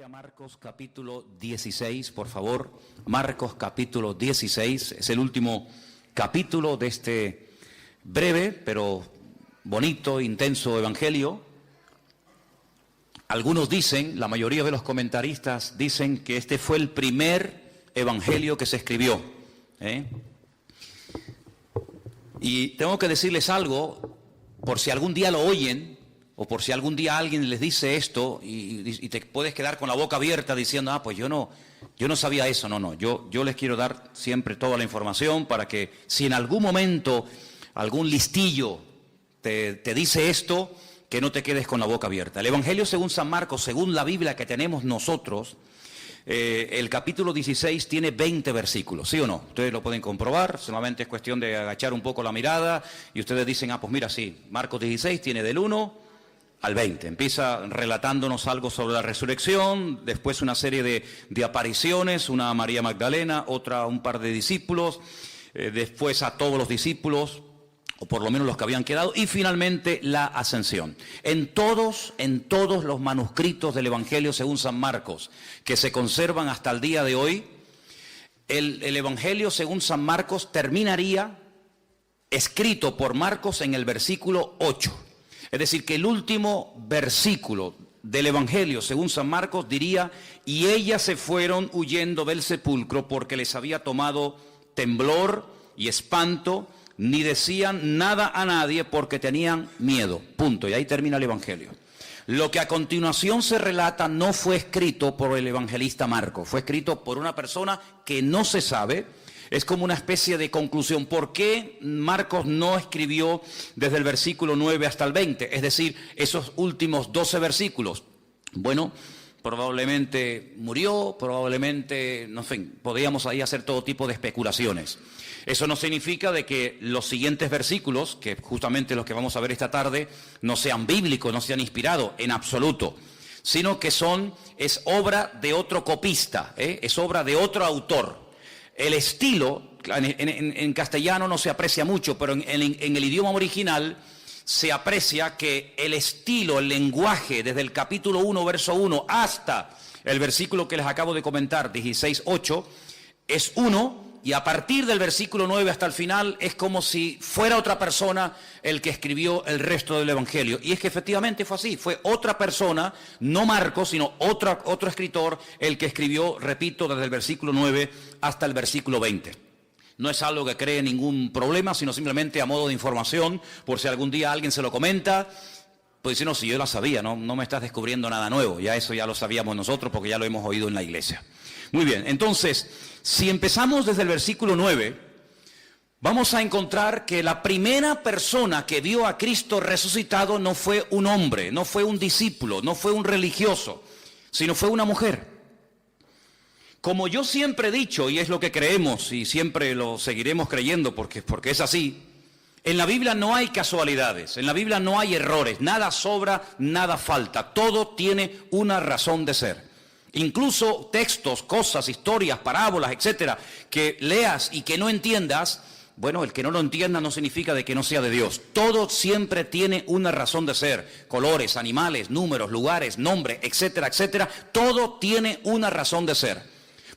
A Marcos capítulo 16, por favor. Marcos capítulo 16 es el último capítulo de este breve pero bonito, intenso evangelio. Algunos dicen, la mayoría de los comentaristas dicen que este fue el primer evangelio que se escribió. Y tengo que decirles algo, por si algún día lo oyen, o por si algún día alguien les dice esto y te puedes quedar con la boca abierta diciendo, pues yo no sabía eso. No, yo les quiero dar siempre toda la información para que si en algún momento algún listillo te dice esto, que no te quedes con la boca abierta. El Evangelio según San Marcos, según la Biblia que tenemos nosotros, el capítulo 16 tiene 20 versículos, ¿sí o no? Ustedes lo pueden comprobar, solamente es cuestión de agachar un poco la mirada y ustedes dicen, pues mira, sí, Marcos 16 tiene del 1 al 20, empieza relatándonos algo sobre la resurrección, después una serie de apariciones, una a María Magdalena, otra a un par de discípulos, después a todos los discípulos, o por lo menos los que habían quedado, y finalmente la ascensión. En todos los manuscritos del Evangelio según San Marcos, que se conservan hasta el día de hoy, el Evangelio según San Marcos terminaría escrito por Marcos en el versículo 8. Es decir, que el último versículo del Evangelio, según San Marcos, diría, y ellas se fueron huyendo del sepulcro porque les había tomado temblor y espanto, ni decían nada a nadie porque tenían miedo. Punto. Y ahí termina el Evangelio. Lo que a continuación se relata no fue escrito por el evangelista Marcos, fue escrito por una persona que no se sabe. Es como una especie de conclusión. ¿Por qué Marcos no escribió desde el versículo 9 hasta el 20? Es decir, esos últimos 12 versículos. Bueno, probablemente murió, probablemente, no sé, podríamos ahí hacer todo tipo de especulaciones. Eso no significa de que los siguientes versículos, que justamente los que vamos a ver esta tarde, no sean bíblicos, no sean inspirados, en absoluto. Sino que es obra de otro copista, es obra de otro autor. El estilo, en castellano no se aprecia mucho, pero en el idioma original se aprecia que el estilo, el lenguaje, desde el capítulo 1, verso 1, hasta el versículo que les acabo de comentar, 16:8, es uno, y a partir del versículo 9 hasta el final es como si fuera otra persona el que escribió el resto del Evangelio. Y es que efectivamente fue así, fue otra persona, no Marcos, sino otro escritor el que escribió, repito, desde el versículo 9 hasta el versículo 20. No es algo que cree ningún problema, sino simplemente a modo de información, por si algún día alguien se lo comenta, pues dice, no, si yo la sabía, no me estás descubriendo nada nuevo, ya eso ya lo sabíamos nosotros porque ya lo hemos oído en la iglesia. Muy bien, entonces, si empezamos desde el versículo 9, vamos a encontrar que la primera persona que vio a Cristo resucitado no fue un hombre, no fue un discípulo, no fue un religioso, sino fue una mujer. Como yo siempre he dicho, y es lo que creemos, y siempre lo seguiremos creyendo porque es así, en la Biblia no hay casualidades, en la Biblia no hay errores, nada sobra, nada falta, todo tiene una razón de ser. Incluso textos, cosas, historias, parábolas, etcétera, que leas y que no entiendas, bueno, el que no lo entienda no significa de que no sea de Dios. Todo siempre tiene una razón de ser. Colores, animales, números, lugares, nombres, etcétera, etcétera. Todo tiene una razón de ser.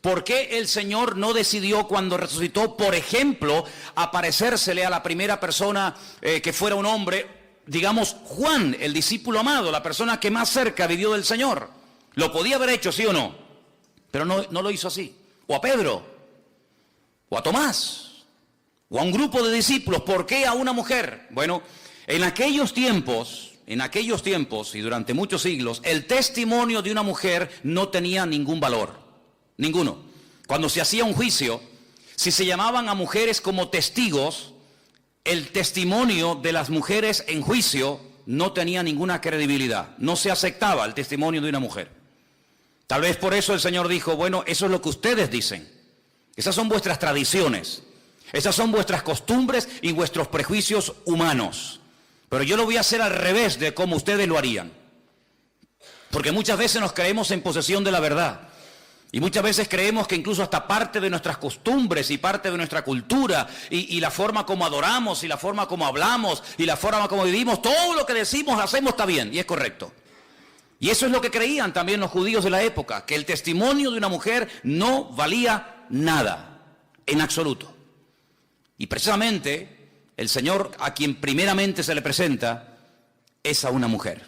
¿Por qué el Señor no decidió cuando resucitó, por ejemplo, aparecérsele a la primera persona que fuera un hombre, digamos Juan, el discípulo amado, la persona que más cerca vivió del Señor? Lo podía haber hecho, ¿sí o no? Pero no lo hizo así. O a Pedro, o a Tomás, o a un grupo de discípulos. ¿Por qué a una mujer? Bueno, en aquellos tiempos y durante muchos siglos, el testimonio de una mujer no tenía ningún valor. Ninguno. Cuando se hacía un juicio, si se llamaban a mujeres como testigos, el testimonio de las mujeres en juicio no tenía ninguna credibilidad. No se aceptaba el testimonio de una mujer. Tal vez por eso el Señor dijo, bueno, eso es lo que ustedes dicen. Esas son vuestras tradiciones. Esas son vuestras costumbres y vuestros prejuicios humanos. Pero yo lo voy a hacer al revés de como ustedes lo harían. Porque muchas veces nos creemos en posesión de la verdad. Y muchas veces creemos que incluso hasta parte de nuestras costumbres y parte de nuestra cultura y la forma como adoramos y la forma como hablamos y la forma como vivimos, todo lo que decimos, hacemos está bien y es correcto. Y eso es lo que creían también los judíos de la época, que el testimonio de una mujer no valía nada, en absoluto. Y precisamente el Señor a quien primeramente se le presenta es a una mujer.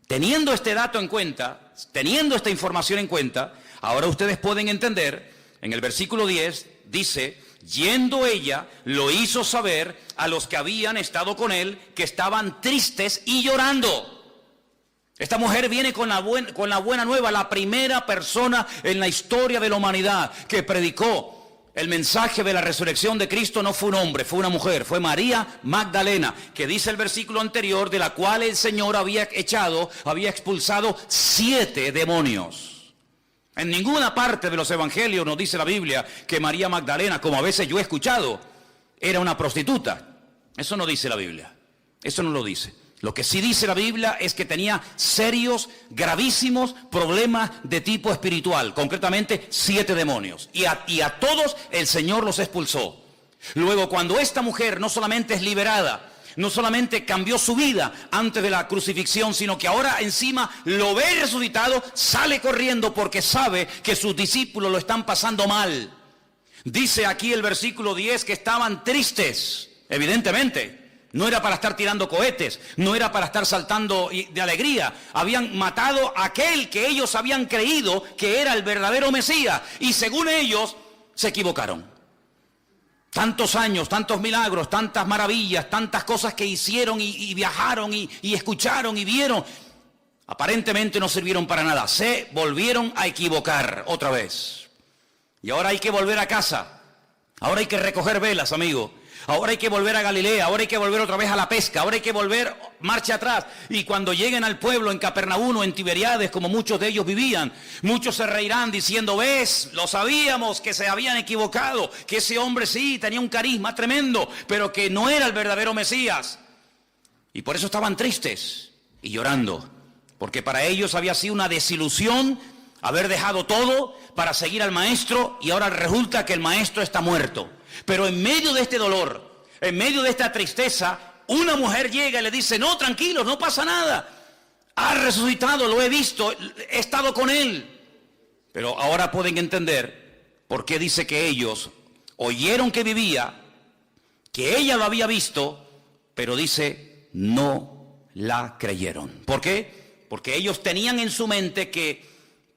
Teniendo este dato en cuenta, teniendo esta información en cuenta, ahora ustedes pueden entender, en el versículo 10 dice, yendo ella, lo hizo saber a los que habían estado con él, que estaban tristes y llorando. Esta mujer viene con la buena nueva, la primera persona en la historia de la humanidad que predicó el mensaje de la resurrección de Cristo. No fue un hombre, fue una mujer, fue María Magdalena, que dice el versículo anterior, de la cual el Señor había expulsado 7 demonios. En ninguna parte de los evangelios nos dice la Biblia que María Magdalena, como a veces yo he escuchado, era una prostituta. Eso no dice la Biblia, eso no lo dice. Lo que sí dice la Biblia es que tenía serios, gravísimos problemas de tipo espiritual, concretamente 7 demonios. Y a todos el Señor los expulsó. Luego, cuando esta mujer no solamente es liberada, no solamente cambió su vida antes de la crucifixión, sino que ahora encima lo ve resucitado, sale corriendo porque sabe que sus discípulos lo están pasando mal. Dice aquí el versículo 10 que estaban tristes, evidentemente. No era para estar tirando cohetes, no era para estar saltando de alegría. Habían matado a aquel que ellos habían creído que era el verdadero Mesías. Y según ellos, se equivocaron. Tantos años, tantos milagros, tantas maravillas, tantas cosas que hicieron y viajaron y escucharon y vieron. Aparentemente no sirvieron para nada. Se volvieron a equivocar otra vez. Y ahora hay que volver a casa. Ahora hay que recoger velas, amigo. Ahora hay que volver a Galilea, ahora hay que volver otra vez a la pesca, ahora hay que volver marcha atrás. Y cuando lleguen al pueblo en Capernaum o en Tiberiades, como muchos de ellos vivían, muchos se reirán diciendo, ves, lo sabíamos que se habían equivocado, que ese hombre sí tenía un carisma tremendo, pero que no era el verdadero Mesías. Y por eso estaban tristes y llorando, porque para ellos había sido una desilusión haber dejado todo para seguir al maestro y ahora resulta que el maestro está muerto. Pero en medio de este dolor, en medio de esta tristeza, una mujer llega y le dice, no, tranquilos, no pasa nada. Ha resucitado, lo he visto, he estado con él. Pero ahora pueden entender por qué dice que ellos oyeron que vivía, que ella lo había visto, pero dice, no la creyeron. ¿Por qué? Porque ellos tenían en su mente que,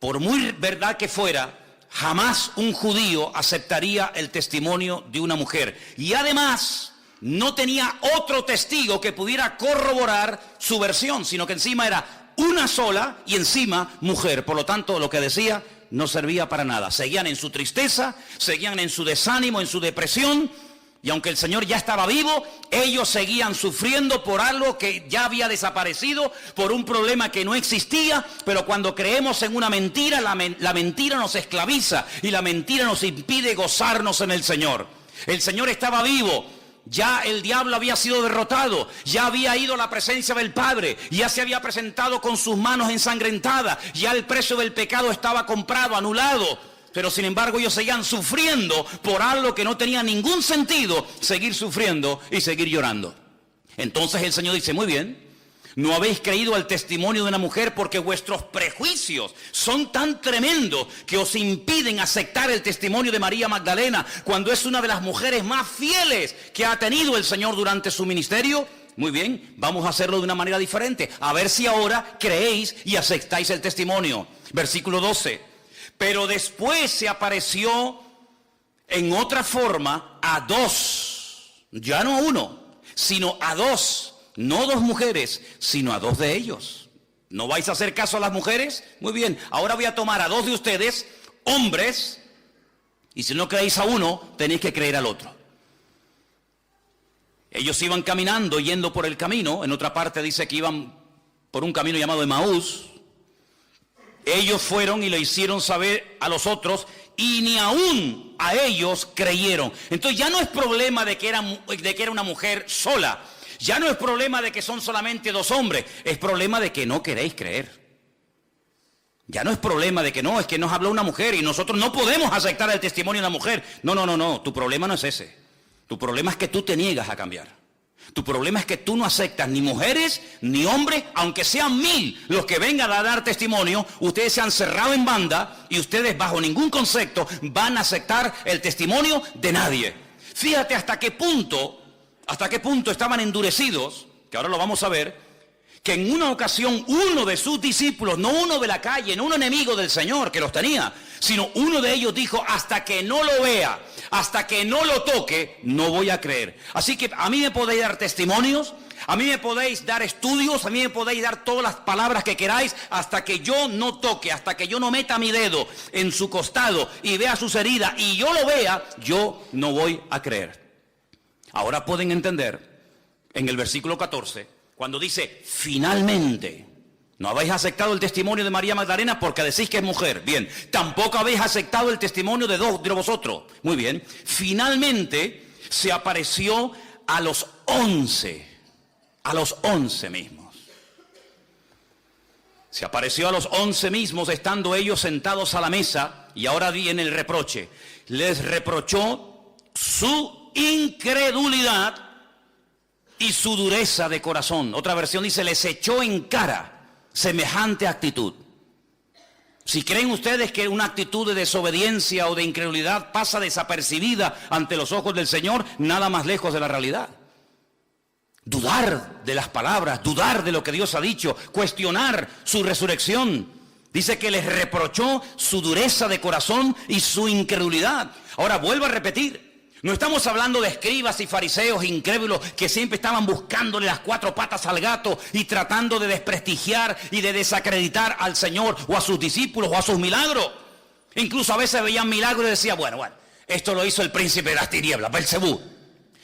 por muy verdad que fuera, jamás un judío aceptaría el testimonio de una mujer. Y además, no tenía otro testigo que pudiera corroborar su versión, sino que encima era una sola y encima mujer. Por lo tanto, lo que decía no servía para nada. Seguían en su tristeza, seguían en su desánimo, en su depresión. Y aunque el Señor ya estaba vivo, ellos seguían sufriendo por algo que ya había desaparecido, por un problema que no existía. Pero cuando creemos en una mentira, la mentira nos esclaviza y la mentira nos impide gozarnos en el Señor. El Señor estaba vivo, ya el diablo había sido derrotado, ya había ido a la presencia del Padre, ya se había presentado con sus manos ensangrentadas, ya el precio del pecado estaba comprado, anulado. Pero sin embargo ellos seguían sufriendo por algo que no tenía ningún sentido, seguir sufriendo y seguir llorando. Entonces el Señor dice, muy bien, no habéis creído al testimonio de una mujer porque vuestros prejuicios son tan tremendos que os impiden aceptar el testimonio de María Magdalena cuando es una de las mujeres más fieles que ha tenido el Señor durante su ministerio. Muy bien, vamos a hacerlo de una manera diferente, a ver si ahora creéis y aceptáis el testimonio. Versículo 12. Pero después se apareció en otra forma a 2, ya no a 1, sino a 2, no 2 mujeres, sino a 2 de ellos. ¿No vais a hacer caso a las mujeres? Muy bien, ahora voy a tomar a 2 de ustedes, hombres, y si no creéis a uno, tenéis que creer al otro. Ellos iban caminando, yendo por el camino, en otra parte dice que iban por un camino llamado Emaús. Ellos fueron y le hicieron saber a los otros y ni aún a ellos creyeron. Entonces ya no es problema de que era una mujer sola. Ya no es problema de que son solamente 2 hombres. Es problema de que no queréis creer. Ya no es problema de que no, es que nos habló una mujer y nosotros no podemos aceptar el testimonio de una mujer. No. Tu problema no es ese. Tu problema es que tú te niegas a cambiar. Tu problema es que tú no aceptas ni mujeres ni hombres, aunque sean 1000 los que vengan a dar testimonio. Ustedes se han cerrado en banda y ustedes bajo ningún concepto van a aceptar el testimonio de nadie. Fíjate hasta qué punto estaban endurecidos, que ahora lo vamos a ver, que en una ocasión uno de sus discípulos, no uno de la calle, no un enemigo del Señor que los tenía, sino uno de ellos dijo: hasta que no lo vea, hasta que no lo toque, no voy a creer. Así que a mí me podéis dar testimonios, a mí me podéis dar estudios, a mí me podéis dar todas las palabras que queráis, hasta que yo no toque, hasta que yo no meta mi dedo en su costado y vea sus heridas y yo lo vea, yo no voy a creer. Ahora pueden entender en el versículo 14, cuando dice finalmente, no habéis aceptado el testimonio de María Magdalena porque decís que es mujer. Bien, tampoco habéis aceptado el testimonio de 2 de vosotros. Muy bien, finalmente se apareció a los 11 mismos. Se apareció a los 11 mismos estando ellos sentados a la mesa, y ahora viene el reproche. Les reprochó su incredulidad y su dureza de corazón. Otra versión dice: les echó en cara semejante actitud. Si creen ustedes que una actitud de desobediencia o de incredulidad pasa desapercibida ante los ojos del Señor, nada más lejos de la realidad. Dudar de las palabras, dudar de lo que Dios ha dicho, cuestionar su resurrección. Dice que les reprochó su dureza de corazón y su incredulidad. Ahora vuelvo a repetir, no estamos hablando de escribas y fariseos incrédulos que siempre estaban buscándole las 4 patas al gato y tratando de desprestigiar y de desacreditar al Señor o a sus discípulos o a sus milagros. Incluso a veces veían milagros y decían: bueno, esto lo hizo el príncipe de las tinieblas, Belcebú.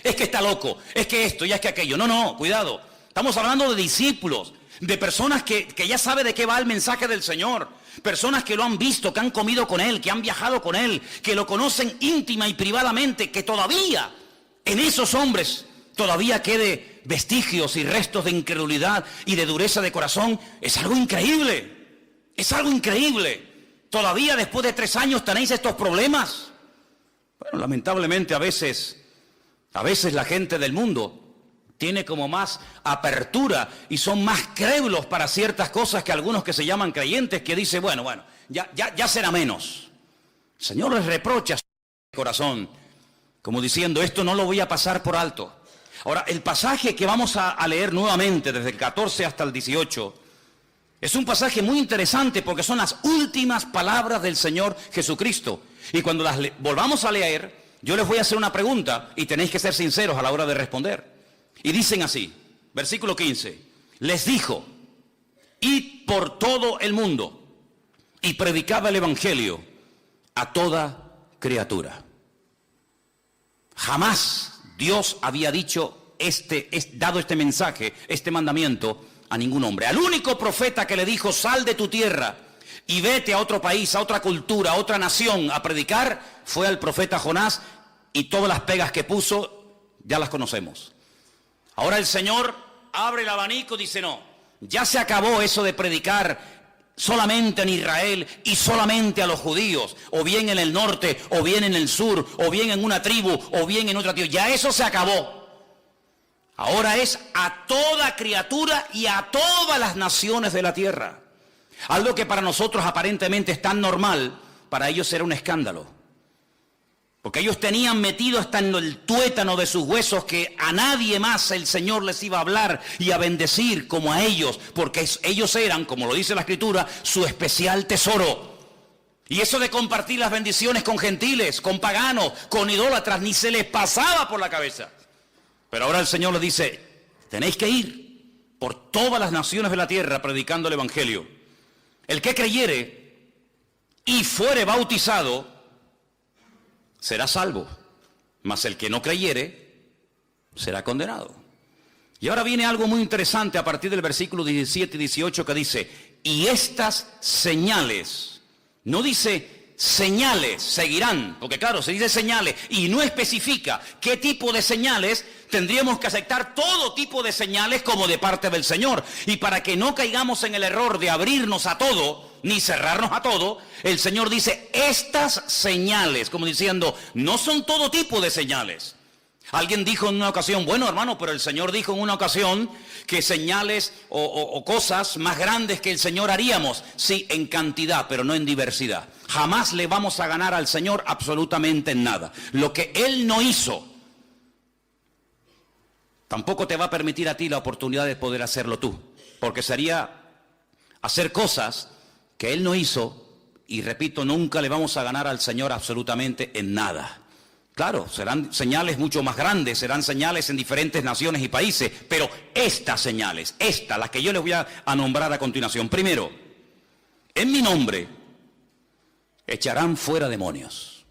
Es que está loco, es que esto y es que aquello. No, cuidado. Estamos hablando de discípulos, de personas que ya saben de qué va el mensaje del Señor. Personas que lo han visto, que han comido con Él, que han viajado con Él, que lo conocen íntima y privadamente, que todavía en esos hombres todavía quede vestigios y restos de incredulidad y de dureza de corazón. Es algo increíble, es algo increíble. Todavía después de 3 años tenéis estos problemas. Bueno, lamentablemente a veces la gente del mundo tiene como más apertura y son más crédulos para ciertas cosas que algunos que se llaman creyentes, que dicen: bueno, ya será menos. El Señor les reprocha su corazón, como diciendo: esto no lo voy a pasar por alto. Ahora, el pasaje que vamos a leer nuevamente desde el 14 hasta el 18 es un pasaje muy interesante porque son las últimas palabras del Señor Jesucristo. Y cuando las volvamos a leer, yo les voy a hacer una pregunta y tenéis que ser sinceros a la hora de responder. Y dicen así, versículo 15, les dijo: id por todo el mundo y predicad el evangelio a toda criatura. Jamás Dios había dado este mensaje, este mandamiento a ningún hombre. Al único profeta que le dijo: sal de tu tierra y vete a otro país, a otra cultura, a otra nación a predicar, fue al profeta Jonás, y todas las pegas que puso ya las conocemos. Ahora el Señor abre el abanico y dice: no, ya se acabó eso de predicar solamente en Israel y solamente a los judíos, o bien en el norte, o bien en el sur, o bien en una tribu, o bien en otra tribu. Ya eso se acabó. Ahora es a toda criatura y a todas las naciones de la tierra. Algo que para nosotros aparentemente es tan normal, para ellos era un escándalo. Porque ellos tenían metido hasta en el tuétano de sus huesos que a nadie más el Señor les iba a hablar y a bendecir como a ellos, porque ellos eran, como lo dice la Escritura, su especial tesoro. Y eso de compartir las bendiciones con gentiles, con paganos, con idólatras, ni se les pasaba por la cabeza. Pero ahora el Señor les dice: tenéis que ir por todas las naciones de la tierra predicando el evangelio. El que creyere y fuere bautizado será salvo, mas el que no creyere será condenado. Y ahora viene algo muy interesante a partir del versículo 17 y 18 que dice: y estas señales, no dice señales seguirán, porque claro, se dice señales y no especifica qué tipo de señales. Tendríamos que aceptar todo tipo de señales como de parte del Señor. Y para que no caigamos en el error de abrirnos a todo, ni cerrarnos a todo, el Señor dice estas señales, como diciendo, no son todo tipo de señales. Alguien dijo en una ocasión, bueno hermano, pero el Señor dijo en una ocasión que señales o cosas más grandes que el Señor haríamos. Sí, en cantidad, pero no en diversidad. Jamás le vamos a ganar al Señor absolutamente en nada. Lo que Él no hizo, tampoco te va a permitir a ti la oportunidad de poder hacerlo tú. Porque sería hacer cosas que Él no hizo, y repito, nunca le vamos a ganar al Señor absolutamente en nada. Claro, serán señales mucho más grandes, serán señales en diferentes naciones y países, pero estas señales, las que yo les voy a nombrar a continuación. Primero, en mi nombre echarán fuera demonios.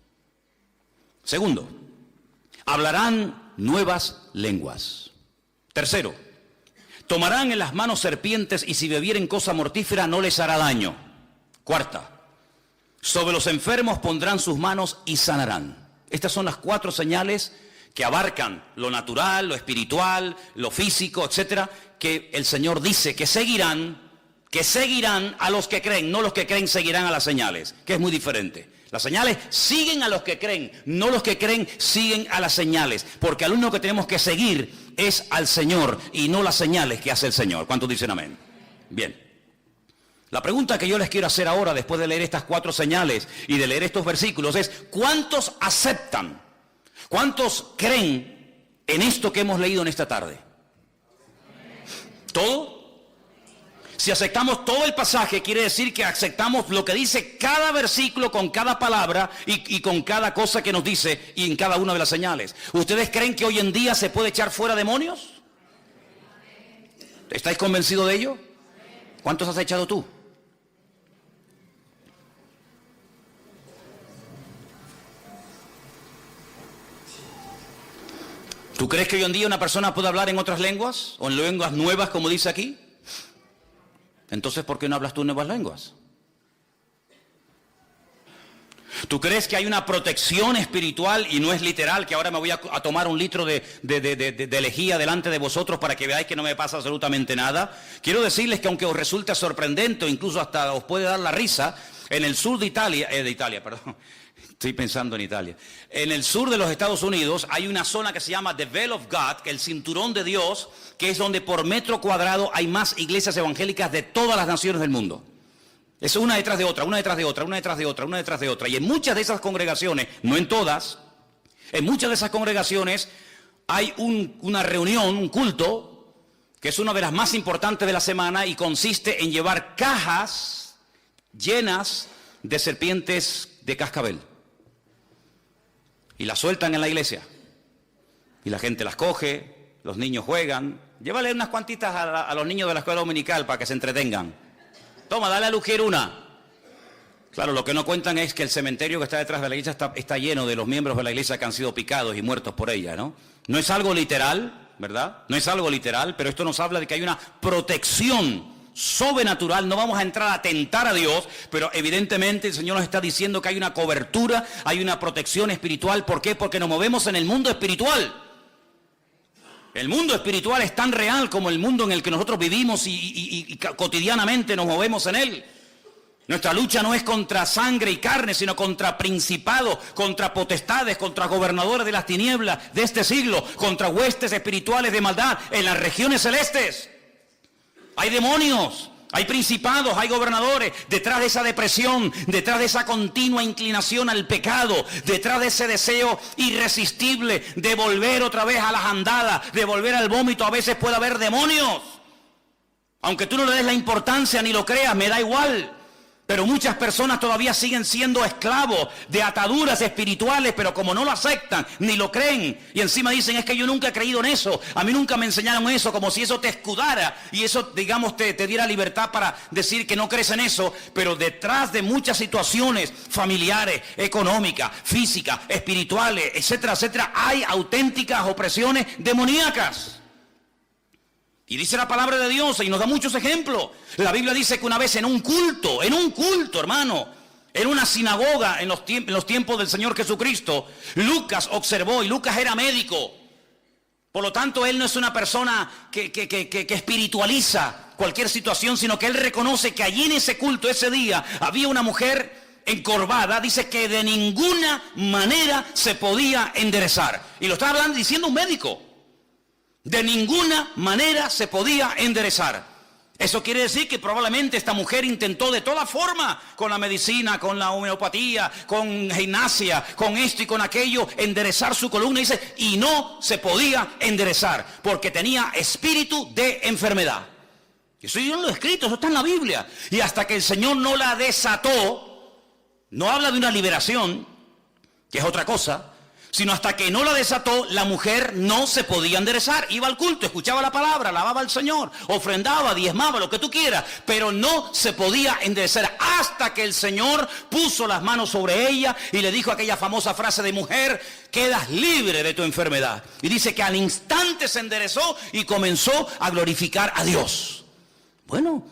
Segundo, hablarán nuevas lenguas. Tercero, tomarán en las manos serpientes y si bebieren cosa mortífera no les hará daño. Cuarta, sobre los enfermos pondrán sus manos y sanarán. Estas son las 4 señales que abarcan lo natural, lo espiritual, lo físico, etcétera, que el Señor dice que seguirán a los que creen, no los que creen seguirán a las señales, que es muy diferente. Las señales siguen a los que creen, no los que creen siguen a las señales, porque al único que tenemos que seguir es al Señor y no las señales que hace el Señor. ¿Cuántos dicen amén? Bien. La pregunta que yo les quiero hacer ahora, después de leer estas 4 señales y de leer estos versículos, es ¿cuántos aceptan? ¿Cuántos creen en esto que hemos leído en esta tarde? ¿Todo? Si aceptamos todo el pasaje, quiere decir que aceptamos lo que dice cada versículo con cada palabra y con cada cosa que nos dice y en cada una de las señales. ¿Ustedes creen que hoy en día se puede echar fuera demonios? ¿Estáis convencidos de ello? ¿Cuántos has echado tú? ¿Tú crees que hoy en día una persona puede hablar en otras lenguas? ¿O en lenguas nuevas, como dice aquí? Entonces, ¿por qué no hablas tú nuevas lenguas? ¿Tú crees que hay una protección espiritual y no es literal, que ahora me voy a tomar un litro de lejía delante de vosotros para que veáis que no me pasa absolutamente nada? Quiero decirles que aunque os resulte sorprendente o incluso hasta os puede dar la risa, en el sur de Italia, estoy pensando en Italia. En el sur de los Estados Unidos hay una zona que se llama The Veil of God, que es el cinturón de Dios, que es donde por metro cuadrado hay más iglesias evangélicas de todas las naciones del mundo. Es una detrás de otra, una detrás de otra, una detrás de otra, una detrás de otra. Y en muchas de esas congregaciones, no en todas, en muchas de esas congregaciones hay una reunión, un culto, que es una de las más importantes de la semana y consiste en llevar cajas llenas de serpientes de cascabel. Y las sueltan en la iglesia. Y la gente las coge, los niños juegan. Llévale unas cuantitas a los niños de la escuela dominical para que se entretengan. Toma, dale a Luquier una. Claro, lo que no cuentan es que el cementerio que está detrás de la iglesia está lleno de los miembros de la iglesia que han sido picados y muertos por ella, ¿no? No es algo literal, ¿verdad? No es algo literal, pero esto nos habla de que hay una protección sobrenatural. No vamos a entrar a tentar a Dios, pero evidentemente el Señor nos está diciendo que hay una cobertura, hay una protección espiritual. ¿Por qué? Porque nos movemos en el mundo espiritual. El mundo espiritual es tan real como el mundo en el que nosotros vivimos y cotidianamente nos movemos en él. Nuestra lucha no es contra sangre y carne, sino contra principados, contra potestades, contra gobernadores de las tinieblas de este siglo, contra huestes espirituales de maldad en las regiones celestes. Hay demonios, hay principados, hay gobernadores, detrás de esa depresión, detrás de esa continua inclinación al pecado, detrás de ese deseo irresistible de volver otra vez a las andadas, de volver al vómito, a veces puede haber demonios. Aunque tú no le des la importancia ni lo creas, me da igual. Pero muchas personas todavía siguen siendo esclavos de ataduras espirituales, pero como no lo aceptan, ni lo creen, y encima dicen, es que yo nunca he creído en eso, a mí nunca me enseñaron eso, como si eso te escudara, y eso, digamos, te diera libertad para decir que no crees en eso, pero detrás de muchas situaciones familiares, económicas, físicas, espirituales, etcétera, etcétera, hay auténticas opresiones demoníacas. Y dice la palabra de Dios y nos da muchos ejemplos. La Biblia dice que una vez en un culto, hermano, en una sinagoga en los tiempos del Señor Jesucristo, Lucas observó, y Lucas era médico. Por lo tanto, él no es una persona que espiritualiza cualquier situación, sino que él reconoce que allí en ese culto, ese día, había una mujer encorvada, dice que de ninguna manera se podía enderezar. Y lo está hablando, diciendo un médico. De ninguna manera se podía enderezar. Eso quiere decir que probablemente esta mujer intentó de toda forma, con la medicina, con la homeopatía, con gimnasia, con esto y con aquello, enderezar su columna, dice, y no se podía enderezar, porque tenía espíritu de enfermedad. Eso yo no lo he escrito, eso está en la Biblia. Y hasta que el Señor no la desató, no habla de una liberación, que es otra cosa, sino hasta que no la desató, la mujer no se podía enderezar. Iba al culto, escuchaba la palabra, alababa al Señor, ofrendaba, diezmaba, lo que tú quieras, pero no se podía enderezar hasta que el Señor puso las manos sobre ella y le dijo aquella famosa frase de: mujer, quedas libre de tu enfermedad. Y dice que al instante se enderezó y comenzó a glorificar a Dios. Bueno,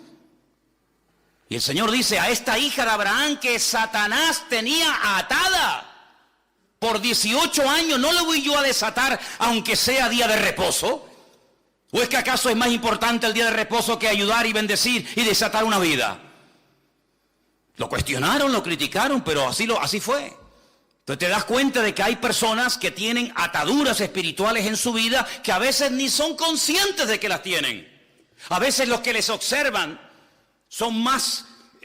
y el Señor dice: a esta hija de Abraham que Satanás tenía atada por 18 años, ¿no le voy yo a desatar aunque sea día de reposo? ¿O es que acaso es más importante el día de reposo que ayudar y bendecir y desatar una vida? Lo cuestionaron, lo criticaron, pero así fue. Entonces te das cuenta de que hay personas que tienen ataduras espirituales en su vida que a veces ni son conscientes de que las tienen. A veces los que les observan son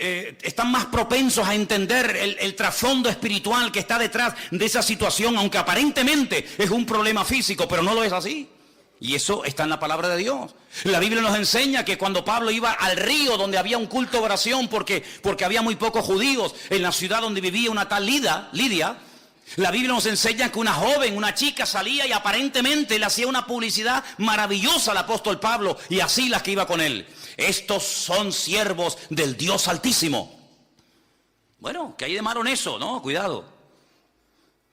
están más propensos a entender el trasfondo espiritual que está detrás de esa situación, aunque aparentemente es un problema físico, pero no lo es así. Y eso está en la palabra de Dios. La Biblia nos enseña que cuando Pablo iba al río donde había un culto de oración, porque había muy pocos judíos en la ciudad donde vivía una tal Lidia, la Biblia nos enseña que una joven, una chica salía y aparentemente le hacía una publicidad maravillosa al apóstol Pablo y así las que iba con él. Estos son siervos del Dios Altísimo. Bueno, ¿qué hay de malo en eso? No, cuidado.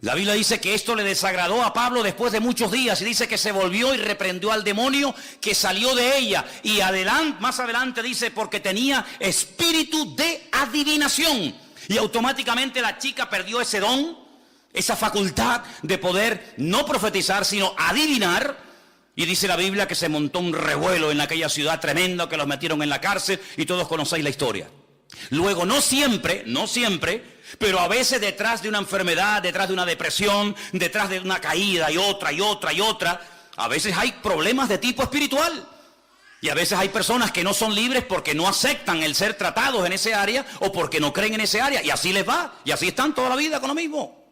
La Biblia dice que esto le desagradó a Pablo después de muchos días y dice que se volvió y reprendió al demonio que salió de ella. Y más adelante dice porque tenía espíritu de adivinación. Y automáticamente la chica perdió ese don, esa facultad de poder no profetizar, sino adivinar. Y dice la Biblia que se montó un revuelo en aquella ciudad tremendo, que los metieron en la cárcel y todos conocéis la historia. Luego, no siempre, pero a veces detrás de una enfermedad, detrás de una depresión, detrás de una caída y otra, a veces hay problemas de tipo espiritual. Y a veces hay personas que no son libres porque no aceptan el ser tratados en ese área o porque no creen en ese área. Y así les va, y así están toda la vida con lo mismo.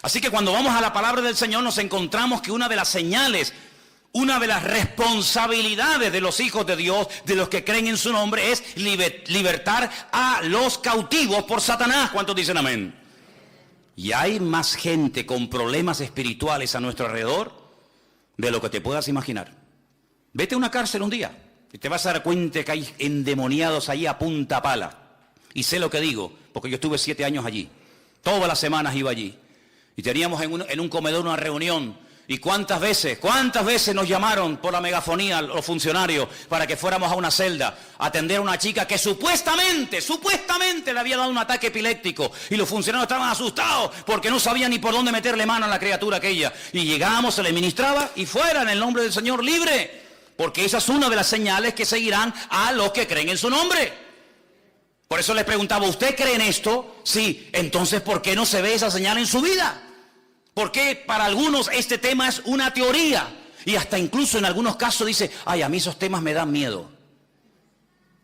Así que cuando vamos a la palabra del Señor nos encontramos que una de las señales, una de las responsabilidades de los hijos de Dios, de los que creen en su nombre, es libertar a los cautivos por Satanás. ¿Cuántos dicen amén? Y hay más gente con problemas espirituales a nuestro alrededor de lo que te puedas imaginar. Vete a una cárcel un día y te vas a dar cuenta que hay endemoniados allí a punta pala. Y sé lo que digo, porque yo estuve 7 años allí. Todas las semanas iba allí. Y teníamos en un comedor una reunión. ¿Y cuántas veces nos llamaron por la megafonía los funcionarios para que fuéramos a una celda a atender a una chica que supuestamente le había dado un ataque epiléptico? Y los funcionarios estaban asustados porque no sabían ni por dónde meterle mano a la criatura aquella. Y llegábamos, se le ministraba y fuera en el nombre del Señor libre. Porque esa es una de las señales que seguirán a los que creen en su nombre. Por eso les preguntaba, ¿usted cree en esto? Sí. Entonces, ¿por qué no se ve esa señal en su vida? Porque para algunos este tema es una teoría y hasta incluso en algunos casos dice, ay, a mí esos temas me dan miedo.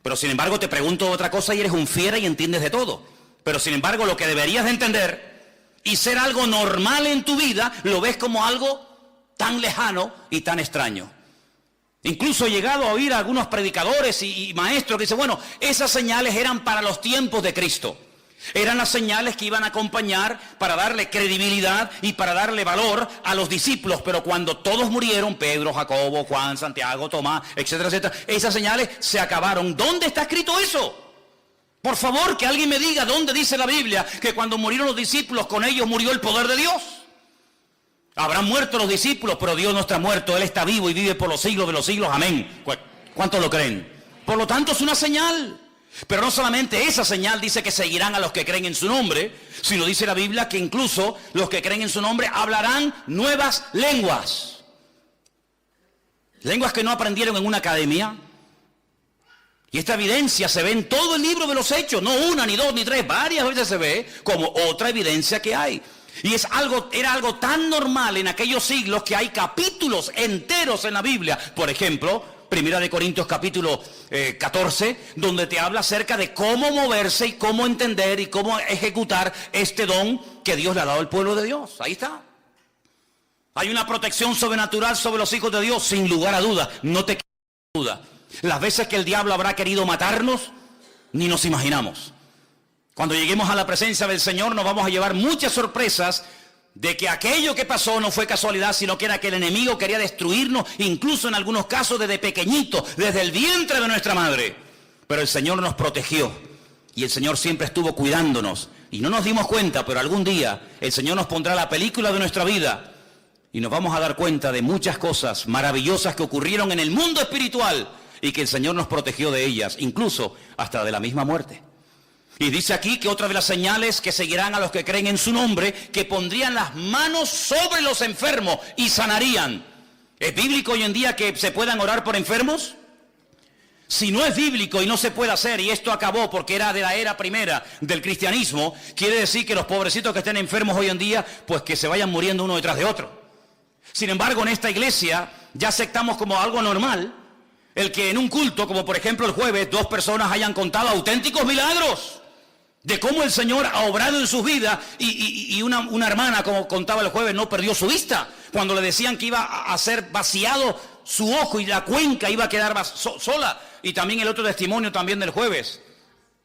Pero sin embargo te pregunto otra cosa y eres un fiera y entiendes de todo. Pero sin embargo lo que deberías de entender y ser algo normal en tu vida, lo ves como algo tan lejano y tan extraño. Incluso he llegado a oír a algunos predicadores y maestros que dicen, bueno, esas señales eran para los tiempos de Cristo. Eran las señales que iban a acompañar para darle credibilidad y para darle valor a los discípulos. Pero cuando todos murieron, Pedro, Jacobo, Juan, Santiago, Tomás, etcétera, etcétera, esas señales se acabaron. ¿Dónde está escrito eso? Por favor, que alguien me diga dónde dice la Biblia que cuando murieron los discípulos, con ellos murió el poder de Dios. Habrán muerto los discípulos, pero Dios no está muerto. Él está vivo y vive por los siglos de los siglos. Amén. ¿Cuántos lo creen? Por lo tanto, es una señal. Pero no solamente esa señal dice que seguirán a los que creen en su nombre, sino dice la Biblia que incluso los que creen en su nombre hablarán nuevas lenguas. Lenguas que no aprendieron en una academia, Y esta evidencia se ve en todo el libro de los Hechos, no una, ni dos, ni tres, varias veces se ve como otra evidencia que hay. Y era algo tan normal en aquellos siglos que hay capítulos enteros en la Biblia. Por ejemplo, Primera de Corintios capítulo 14, donde te habla acerca de cómo moverse y cómo entender y cómo ejecutar este don que Dios le ha dado al pueblo de Dios. Ahí está. Hay una protección sobrenatural sobre los hijos de Dios, sin lugar a dudas. No te quedes duda. Las veces que el diablo habrá querido matarnos, ni nos imaginamos. Cuando lleguemos a la presencia del Señor nos vamos a llevar muchas sorpresas de que aquello que pasó no fue casualidad, sino que era que el enemigo quería destruirnos, incluso en algunos casos desde pequeñito, desde el vientre de nuestra madre. Pero el Señor nos protegió y el Señor siempre estuvo cuidándonos. Y no nos dimos cuenta, pero algún día el Señor nos pondrá la película de nuestra vida y nos vamos a dar cuenta de muchas cosas maravillosas que ocurrieron en el mundo espiritual y que el Señor nos protegió de ellas, incluso hasta de la misma muerte. Y dice aquí que otra de las señales que seguirán a los que creen en su nombre, que pondrían las manos sobre los enfermos y sanarían. ¿Es bíblico hoy en día que se puedan orar por enfermos? Si no es bíblico y no se puede hacer, y esto acabó porque era de la era primera del cristianismo, quiere decir que los pobrecitos que estén enfermos hoy en día, pues que se vayan muriendo uno detrás de otro. Sin embargo, en esta iglesia ya aceptamos como algo normal el que en un culto, como por ejemplo el jueves, 2 personas hayan contado auténticos milagros de cómo el Señor ha obrado en sus vidas y una hermana, como contaba el jueves, no perdió su vista cuando le decían que iba a ser vaciado su ojo y la cuenca iba a quedar sola. Y también el otro testimonio también del jueves,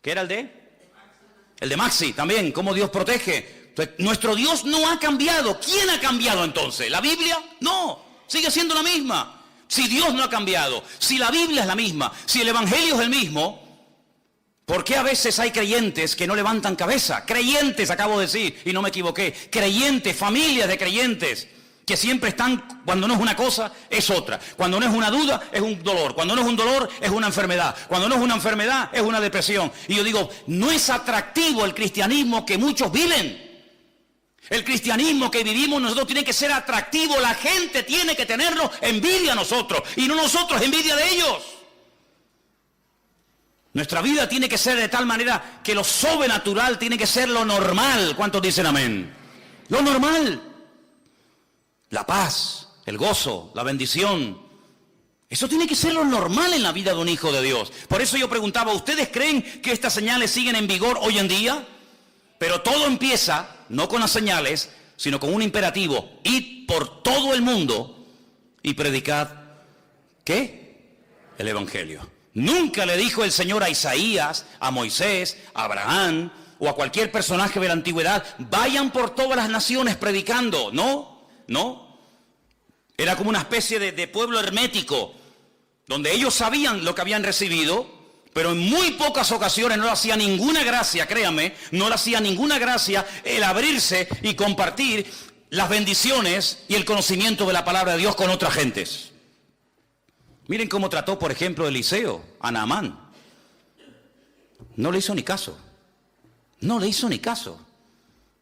¿qué era el de Maxi también, cómo Dios protege. Entonces, nuestro Dios no ha cambiado. ¿Quién ha cambiado entonces? ¿La Biblia? No, sigue siendo la misma. Si Dios no ha cambiado, si la Biblia es la misma, si el Evangelio es el mismo, ¿por qué a veces hay creyentes que no levantan cabeza? Creyentes, acabo de decir, y no me equivoqué. Creyentes, familias de creyentes, que siempre están, cuando no es una cosa, es otra. Cuando no es una duda, es un dolor. Cuando no es un dolor, es una enfermedad. Cuando no es una enfermedad, es una depresión. Y yo digo, no es atractivo el cristianismo que muchos viven. El cristianismo que vivimos nosotros tiene que ser atractivo. La gente tiene que tenernos envidia a nosotros y no nosotros envidia de ellos. Nuestra vida tiene que ser de tal manera que lo sobrenatural tiene que ser lo normal. ¿Cuántos dicen amén? Lo normal. La paz, el gozo, la bendición. Eso tiene que ser lo normal en la vida de un hijo de Dios. Por eso yo preguntaba, ¿ustedes creen que estas señales siguen en vigor hoy en día? Pero todo empieza, no con las señales, sino con un imperativo. Id por todo el mundo y predicad, ¿qué? El Evangelio. Nunca le dijo el Señor a Isaías, a Moisés, a Abraham o a cualquier personaje de la antigüedad, vayan por todas las naciones predicando. No. Era como una especie de pueblo hermético, donde ellos sabían lo que habían recibido, pero en muy pocas ocasiones no le hacía ninguna gracia, créame, no le hacía ninguna gracia el abrirse y compartir las bendiciones y el conocimiento de la palabra de Dios con otras gentes. Miren cómo trató, por ejemplo, Eliseo a Naamán. No le hizo ni caso. No le hizo ni caso.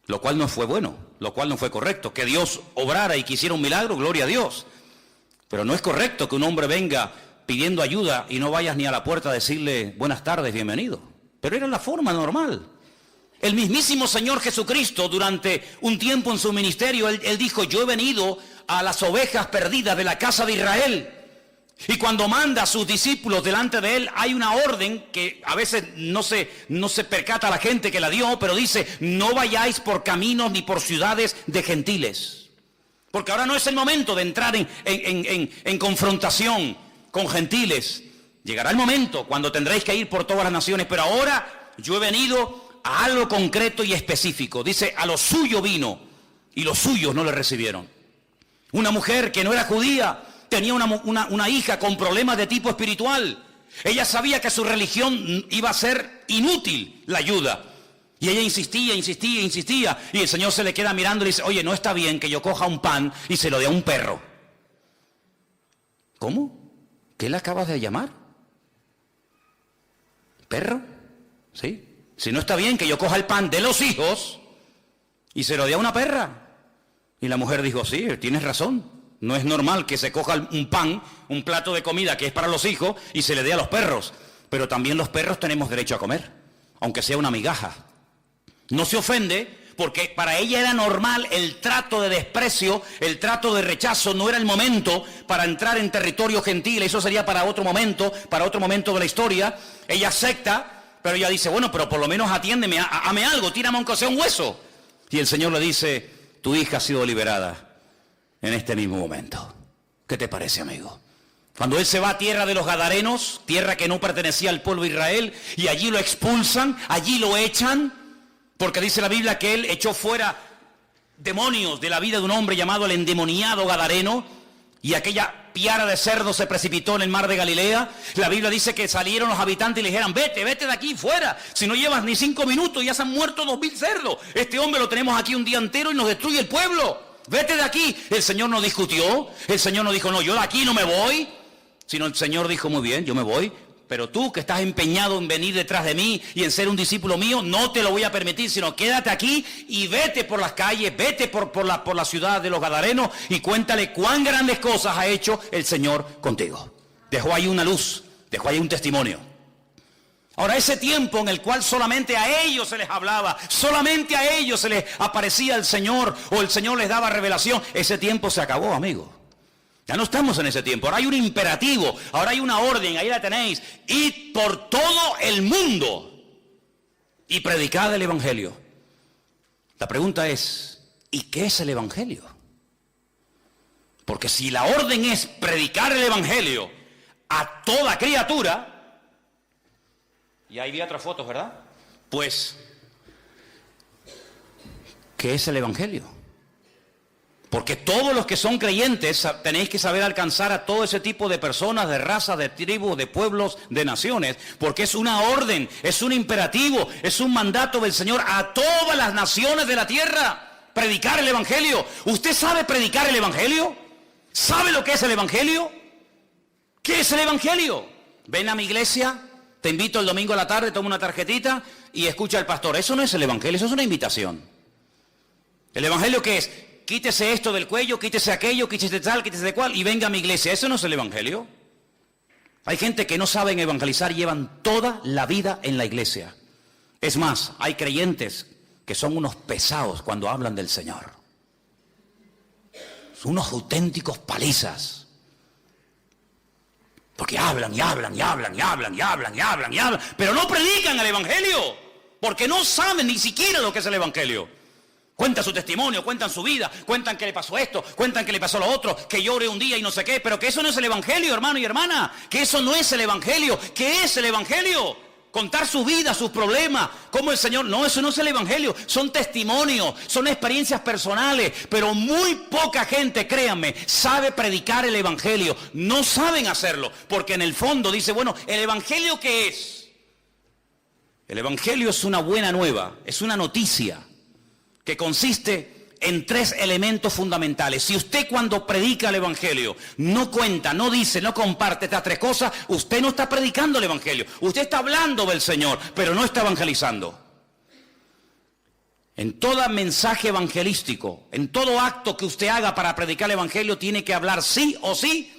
Lo cual no fue bueno, lo cual no fue correcto. Que Dios obrara y quisiera un milagro, gloria a Dios. Pero no es correcto que un hombre venga pidiendo ayuda y no vayas ni a la puerta a decirle buenas tardes, bienvenido. Pero era la forma normal. El mismísimo Señor Jesucristo, durante un tiempo en su ministerio, él dijo, yo he venido a las ovejas perdidas de la casa de Israel. Y cuando manda a sus discípulos delante de él, hay una orden que a veces no se percata la gente que la dio, pero dice, no vayáis por caminos ni por ciudades de gentiles. Porque ahora no es el momento de entrar en confrontación con gentiles. Llegará el momento cuando tendréis que ir por todas las naciones, pero ahora yo he venido a algo concreto y específico. Dice, a lo suyo vino y los suyos no le recibieron. Una mujer que no era judía tenía una hija con problemas de tipo espiritual. Ella sabía que su religión iba a ser inútil la ayuda. Y ella insistía, y el Señor se le queda mirando y le dice, oye, no está bien que yo coja un pan y se lo dé a un perro. ¿Cómo? ¿Qué le acabas de llamar? ¿Perro? ¿Sí? Si no está bien que yo coja el pan de los hijos y se lo dé a una perra. Y la mujer dijo, sí, tienes razón. No es normal que se coja un pan, un plato de comida que es para los hijos y se le dé a los perros. pero también los perros tenemos derecho a comer, aunque sea una migaja. No se ofende porque para ella era normal el trato de desprecio, el trato de rechazo. No era el momento para entrar en territorio gentil, eso sería para otro momento de la historia. Ella acepta, pero ella dice, bueno, pero por lo menos atiéndeme, hame algo, tírame aunque sea un hueso. Y el Señor le dice, tu hija ha sido liberada en este mismo momento. ¿Qué te parece, amigo? Cuando él se va a tierra de los Gadarenos, tierra que no pertenecía al pueblo de Israel, y allí lo expulsan, allí lo echan, porque dice la Biblia que él echó fuera demonios de la vida de un hombre llamado el endemoniado Gadareno, y aquella piara de cerdos se precipitó en el mar de Galilea. La Biblia dice que salieron los habitantes y le dijeron, vete de aquí, fuera, si no llevas ni 5 minutos ya se han muerto 2000 cerdos, este hombre lo tenemos aquí un día entero y nos destruye el pueblo, vete de aquí. El Señor no discutió, el Señor no dijo, no, yo de aquí no me voy, sino el Señor dijo, muy bien, yo me voy, pero tú que estás empeñado en venir detrás de mí y en ser un discípulo mío, no te lo voy a permitir, sino quédate aquí y vete por las calles, vete por la ciudad de los Gadarenos y cuéntale cuán grandes cosas ha hecho el Señor contigo. Dejó ahí una luz, dejó ahí un testimonio. Ahora, ese tiempo en el cual solamente a ellos se les hablaba, solamente a ellos se les aparecía el Señor o el Señor les daba revelación, ese tiempo se acabó, amigo. Ya no estamos en ese tiempo, ahora hay un imperativo, ahora hay una orden, ahí la tenéis. Id por todo el mundo y predicad el Evangelio. La pregunta es, ¿y qué es el Evangelio? Porque si la orden es predicar el Evangelio a toda criatura, y ahí vi otras fotos, ¿verdad? Pues, ¿qué es el Evangelio? Porque todos los que son creyentes tenéis que saber alcanzar a todo ese tipo de personas, de razas, de tribus, de pueblos, de naciones, porque es una orden, es un imperativo, es un mandato del Señor a todas las naciones de la tierra, predicar el Evangelio. ¿Usted sabe predicar el Evangelio? ¿Sabe lo que es el Evangelio? ¿Qué es el Evangelio? Ven a mi iglesia, te invito el domingo a la tarde, toma una tarjetita y escucha al pastor. Eso no es el Evangelio, eso es una invitación. ¿El Evangelio qué es? Quítese esto del cuello, quítese aquello, quítese tal, quítese de cual y venga a mi iglesia. Eso no es el Evangelio. Hay gente que no saben evangelizar y llevan toda la vida en la iglesia. Es más, hay creyentes que son unos pesados cuando hablan del Señor. Son unos auténticos palizas. Porque hablan y hablan y hablan y hablan y hablan y hablan y hablan, pero no predican el Evangelio, porque no saben ni siquiera lo que es el Evangelio. Cuentan su testimonio, cuentan su vida, cuentan que le pasó esto, cuentan que le pasó lo otro, que llore un día y no sé qué, pero que eso no es el Evangelio, hermano y hermana, que eso no es el Evangelio. ¿Qué es el Evangelio? Contar su vida, sus problemas, cómo el Señor... No, eso no es el Evangelio, son testimonios, son experiencias personales, pero muy poca gente, créanme, sabe predicar el Evangelio. No saben hacerlo, porque en el fondo dice, bueno, ¿el Evangelio qué es? El Evangelio es una buena nueva, es una noticia que consiste en 3 elementos fundamentales. Si usted cuando predica el Evangelio no cuenta, no dice, no comparte estas 3 cosas, usted no está predicando el Evangelio. Usted está hablando del Señor, pero no está evangelizando. En todo mensaje evangelístico, en todo acto que usted haga para predicar el Evangelio, tiene que hablar sí o sí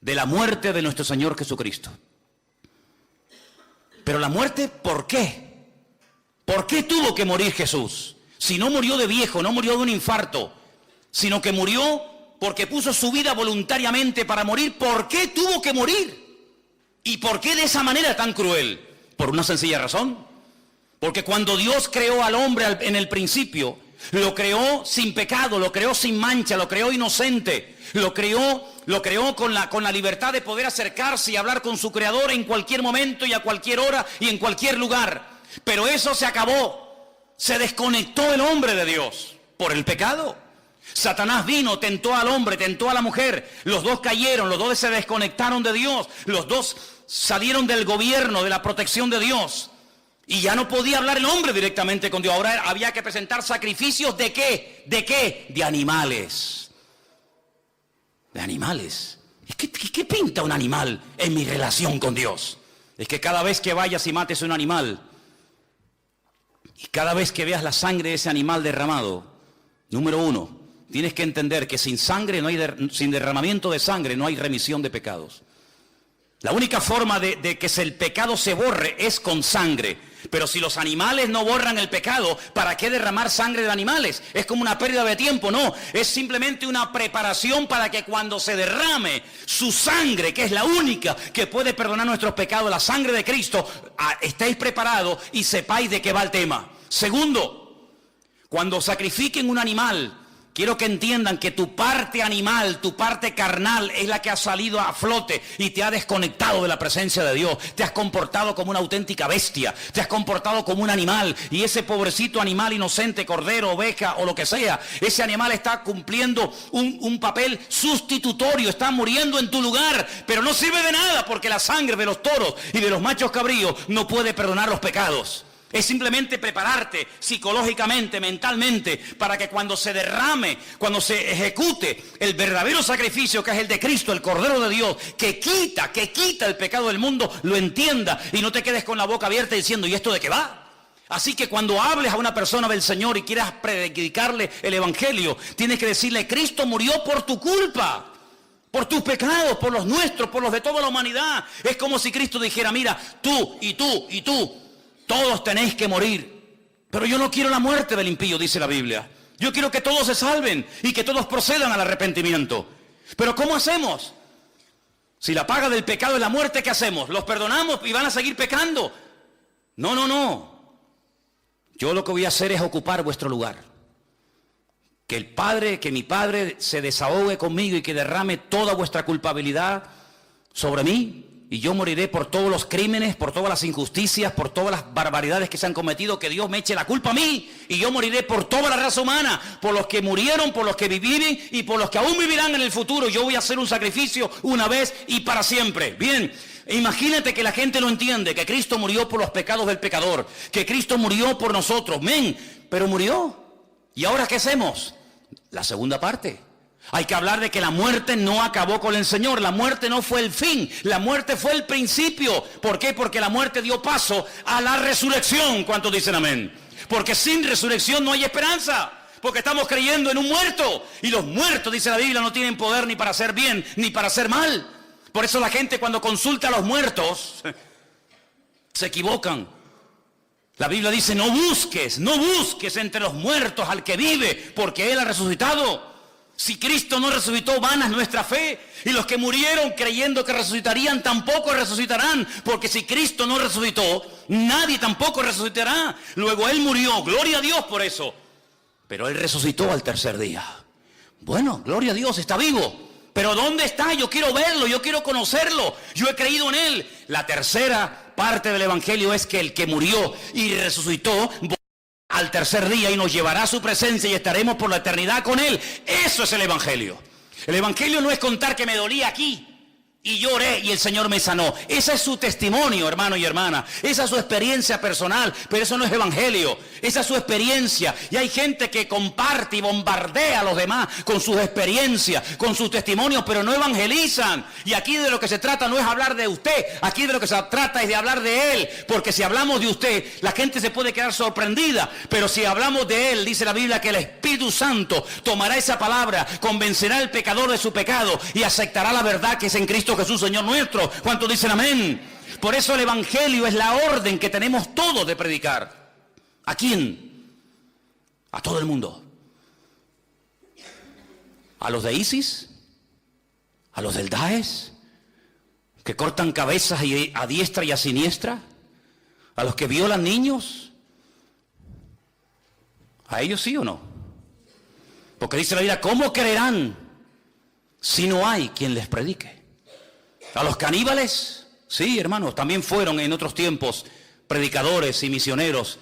de la muerte de nuestro Señor Jesucristo. Pero la muerte, ¿por qué? ¿Por qué tuvo que morir Jesús? Si no murió de viejo, no murió de un infarto, sino que murió porque puso su vida voluntariamente para morir. ¿Por qué tuvo que morir? ¿Y por qué de esa manera tan cruel? Por una sencilla razón. Porque cuando Dios creó al hombre en el principio, lo creó sin pecado, lo creó sin mancha, lo creó inocente, lo creó con la libertad de poder acercarse y hablar con su Creador en cualquier momento y a cualquier hora y en cualquier lugar. Pero eso se acabó. Se desconectó el hombre de Dios por el pecado. Satanás vino, tentó al hombre, tentó a la mujer. Los dos cayeron, los dos se desconectaron de Dios. Los dos salieron del gobierno, de la protección de Dios. Y ya no podía hablar el hombre directamente con Dios. Ahora había que presentar sacrificios ¿de qué? ¿De qué? De animales. De animales. ¿Qué pinta un animal en mi relación con Dios? Es que cada vez que vayas y mates un animal, y cada vez que veas la sangre de ese animal derramado, número 1, tienes que entender que sin sangre sin derramamiento de sangre no hay remisión de pecados. La única forma de que el pecado se borre es con sangre. Pero si los animales no borran el pecado, ¿para qué derramar sangre de animales? Es como una pérdida de tiempo, no. Es simplemente una preparación para que cuando se derrame su sangre, que es la única que puede perdonar nuestros pecados, la sangre de Cristo, estéis preparados y sepáis de qué va el tema. Segundo, cuando sacrifiquen un animal, quiero que entiendan que tu parte animal, tu parte carnal es la que ha salido a flote y te ha desconectado de la presencia de Dios. Te has comportado como una auténtica bestia, te has comportado como un animal, y ese pobrecito animal inocente, cordero, oveja o lo que sea, ese animal está cumpliendo un papel sustitutorio, está muriendo en tu lugar, pero no sirve de nada porque la sangre de los toros y de los machos cabríos no puede perdonar los pecados. Es simplemente prepararte psicológicamente, mentalmente, para que cuando se derrame, cuando se ejecute el verdadero sacrificio que es el de Cristo, el Cordero de Dios, que quita el pecado del mundo, lo entienda y no te quedes con la boca abierta diciendo, ¿y esto de qué va? Así que cuando hables a una persona del Señor y quieras predicarle el Evangelio, tienes que decirle, Cristo murió por tu culpa, por tus pecados, por los nuestros, por los de toda la humanidad. Es como si Cristo dijera, mira, tú y tú y tú, todos tenéis que morir, pero yo no quiero la muerte del impío, dice la Biblia. Yo quiero que todos se salven y que todos procedan al arrepentimiento. Pero ¿cómo hacemos? Si la paga del pecado es la muerte, ¿qué hacemos? ¿Los perdonamos y van a seguir pecando? No. Yo lo que voy a hacer es ocupar vuestro lugar. Que mi Padre se desahogue conmigo y que derrame toda vuestra culpabilidad sobre mí. Y yo moriré por todos los crímenes, por todas las injusticias, por todas las barbaridades que se han cometido, que Dios me eche la culpa a mí. Y yo moriré por toda la raza humana, por los que murieron, por los que viven y por los que aún vivirán en el futuro. Yo voy a hacer un sacrificio una vez y para siempre. Bien, imagínate que la gente no entiende que Cristo murió por los pecados del pecador, que Cristo murió por nosotros. Pero murió. ¿Y ahora qué hacemos? La segunda parte. Hay que hablar de que la muerte no acabó con el Señor. La muerte no fue el fin, la muerte fue el principio. ¿Por qué? Porque la muerte dio paso a la resurrección. ¿Cuántos dicen amén? Porque sin resurrección no hay esperanza. Porque estamos creyendo en un muerto. Y los muertos, dice la Biblia, no tienen poder ni para hacer bien ni para hacer mal. Por eso la gente cuando consulta a los muertos se equivocan. La Biblia dice, no busques entre los muertos al que vive, porque Él ha resucitado. Si Cristo no resucitó, vana es nuestra fe. Y los que murieron creyendo que resucitarían, tampoco resucitarán. Porque si Cristo no resucitó, nadie tampoco resucitará. Luego Él murió, gloria a Dios por eso. Pero Él resucitó al tercer día. Bueno, gloria a Dios, está vivo. Pero ¿dónde está? Yo quiero verlo, yo quiero conocerlo. Yo he creído en Él. La tercera parte del Evangelio es que el que murió y resucitó al tercer día y nos llevará a su presencia y estaremos por la eternidad con Él. Eso es el Evangelio. El Evangelio no es contar que me dolía aquí y lloré y el Señor me sanó. Ese es su testimonio, hermano y hermana. Esa es su experiencia personal, pero eso no es evangelio. Esa es su experiencia. Y hay gente que comparte y bombardea a los demás con sus experiencias, con sus testimonios, pero no evangelizan. Y aquí de lo que se trata no es hablar de usted. Aquí de lo que se trata es de hablar de Él. Porque si hablamos de usted, la gente se puede quedar sorprendida. Pero si hablamos de Él, dice la Biblia que el Espíritu Santo tomará esa palabra, convencerá al pecador de su pecado y aceptará la verdad que es en Cristo Jesús, Señor nuestro. ¿Cuántos dicen amén? Por eso el Evangelio es la orden que tenemos todos de predicar. ¿A quién? A todo el mundo. A los de ISIS, a los del Daesh, que cortan cabezas a diestra y a siniestra, a los que violan niños. ¿A ellos sí o no? Porque dice la Biblia, ¿cómo creerán si no hay quien les predique? A los caníbales, sí, hermanos, también fueron en otros tiempos predicadores y misioneros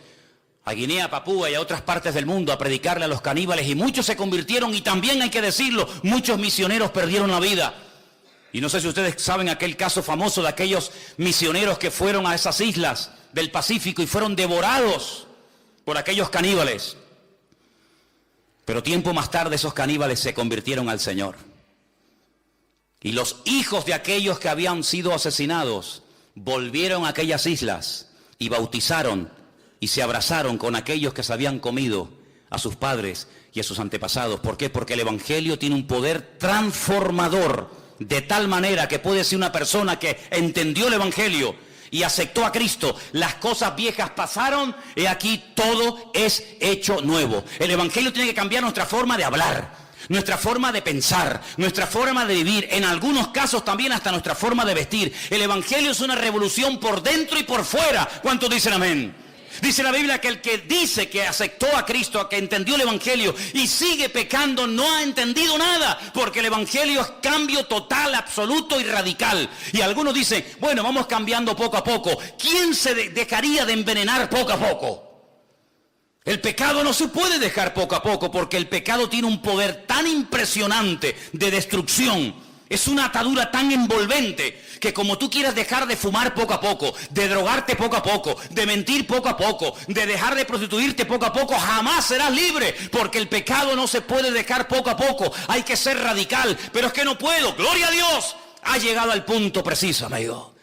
a Guinea, Papúa y a otras partes del mundo a predicarle a los caníbales, y muchos se convirtieron, y también hay que decirlo, muchos misioneros perdieron la vida. Y no sé si ustedes saben aquel caso famoso de aquellos misioneros que fueron a esas islas del Pacífico y fueron devorados por aquellos caníbales. Pero tiempo más tarde esos caníbales se convirtieron al Señor. Y los hijos de aquellos que habían sido asesinados volvieron a aquellas islas y bautizaron y se abrazaron con aquellos que se habían comido a sus padres y a sus antepasados. ¿Por qué? Porque el Evangelio tiene un poder transformador de tal manera que puede ser una persona que entendió el Evangelio y aceptó a Cristo. Las cosas viejas pasaron y aquí todo es hecho nuevo. El Evangelio tiene que cambiar nuestra forma de hablar, nuestra forma de pensar, nuestra forma de vivir, en algunos casos también hasta nuestra forma de vestir. El Evangelio es una revolución por dentro y por fuera. ¿Cuántos dicen amén? Dice la Biblia que el que dice que aceptó a Cristo, que entendió el Evangelio y sigue pecando, no ha entendido nada, porque el Evangelio es cambio total, absoluto y radical. Y algunos dicen, bueno, vamos cambiando poco a poco. ¿Quién se dejaría de envenenar poco a poco? El pecado no se puede dejar poco a poco, porque el pecado tiene un poder tan impresionante de destrucción. Es una atadura tan envolvente que como tú quieras dejar de fumar poco a poco, de drogarte poco a poco, de mentir poco a poco, de dejar de prostituirte poco a poco, jamás serás libre, porque el pecado no se puede dejar poco a poco. Hay que ser radical, pero es que no puedo. Gloria a Dios, ha llegado al punto preciso, amigo.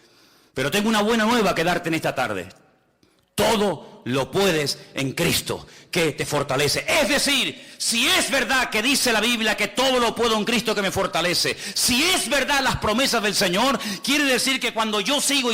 Pero tengo una buena nueva que darte en esta tarde. Todo lo puedes en Cristo, que te fortalece. Es decir, si es verdad que dice la Biblia que todo lo puedo en Cristo que me fortalece, si es verdad las promesas del Señor, quiere decir que cuando yo sigo